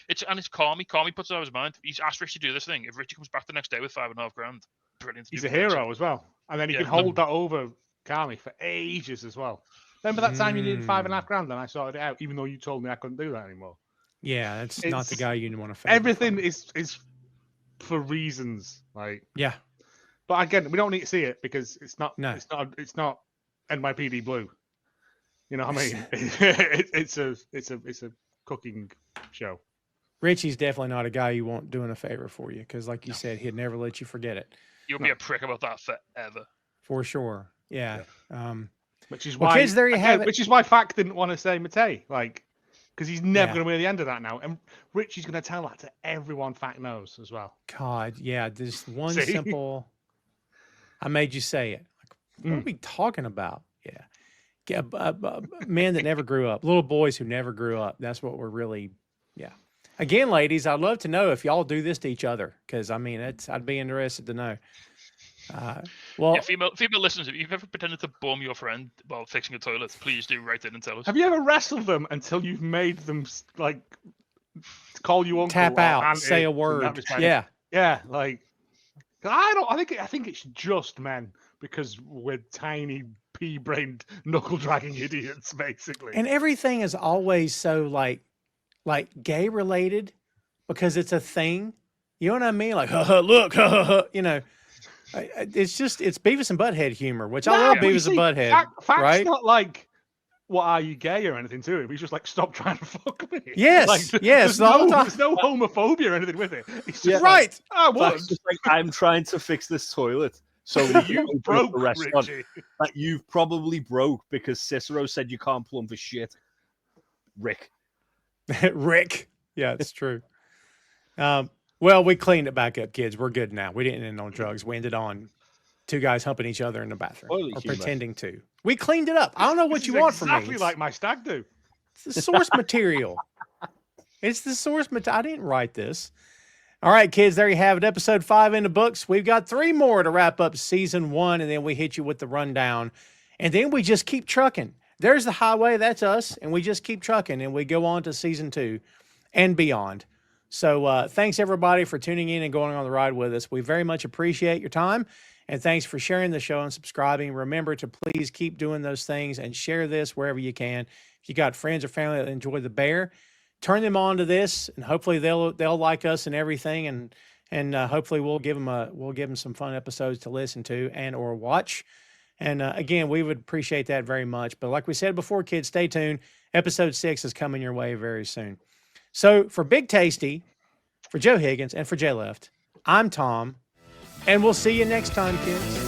It's Carmy. Carmy puts it out of his mind. He's asked Richie to do this thing. If Richie comes back the next day with 5.5 grand, brilliant. He's a hero as well, and then he can hold that over Carmy for ages as well. Remember that time you needed 5.5 grand, and I sorted it out, even though you told me I couldn't do that anymore. Yeah, it's not the guy you want to face. Everything is for reasons, like But again, we don't need to see it because it's not NYPD Blue. You know what I mean? It's a cooking show. Richie's definitely not a guy you want doing a favor for you because, like you said, he'd never let you forget it. You'll be a prick about that forever. For sure. Yeah. Which is why kids, there you have it. Which is why Fact didn't want to say Matei, like. Because he's never going to hear the end of that now. And Richie's going to tell that to everyone Fact knows as well. God, yeah. Just one simple... I made you say it. Like, what are we talking about? Yeah. Men that never grew up. Little boys who never grew up. That's what we're really... Yeah. Again, ladies, I'd love to know if y'all do this to each other. Because, I mean, I'd be interested to know. Female listeners, if you've ever pretended to bomb your friend while fixing a toilet, please do write in and tell us. Have you ever wrestled them until you've made them like call you uncle, tap out, say a word? Yeah, like I think it's just men because we're tiny pea-brained knuckle-dragging idiots, basically. And everything is always so like gay related because it's a thing. You know what I mean? Like, look, you know, it's Beavis and Butthead humor, which I love Beavis and Butthead. Fact's right? not like, what are you gay or anything to it? He's just like, stop trying to fuck me. Yes, like, yes. There's no homophobia or anything with it. He's just right. Like, I was. Fact's just like, I'm trying to fix this toilet. So you broke, the restaurant. Richie. Like, you've probably broke because Cicero said you can't plumb for shit. Rick. Rick. Yeah, it's true. Well, we cleaned it back up, kids. We're good now. We didn't end on drugs. We ended on two guys humping each other in the bathroom or pretending to. We cleaned it up. I don't know what you want from me. Exactly like my stag do. It's the source material. It's the source material. I didn't write this. All right, kids, there you have it. Episode 5 in the books. We've got 3 more to wrap up season 1, and then we hit you with the rundown. And then we just keep trucking. There's the highway. That's us. And we just keep trucking, and we go on to season 2 and beyond. So thanks, everybody, for tuning in and going on the ride with us. We very much appreciate your time. And thanks for sharing the show and subscribing. Remember to please keep doing those things and share this wherever you can. If you got friends or family that enjoy the bear, turn them on to this, and hopefully they'll like us and everything. And hopefully we'll give them some fun episodes to listen to and or watch. And again, we would appreciate that very much. But like we said before, kids, stay tuned. Episode 6 is coming your way very soon. So for Big Tasty, for Joe Higgins, and for Jay Left, I'm Tom, and we'll see you next time, kids.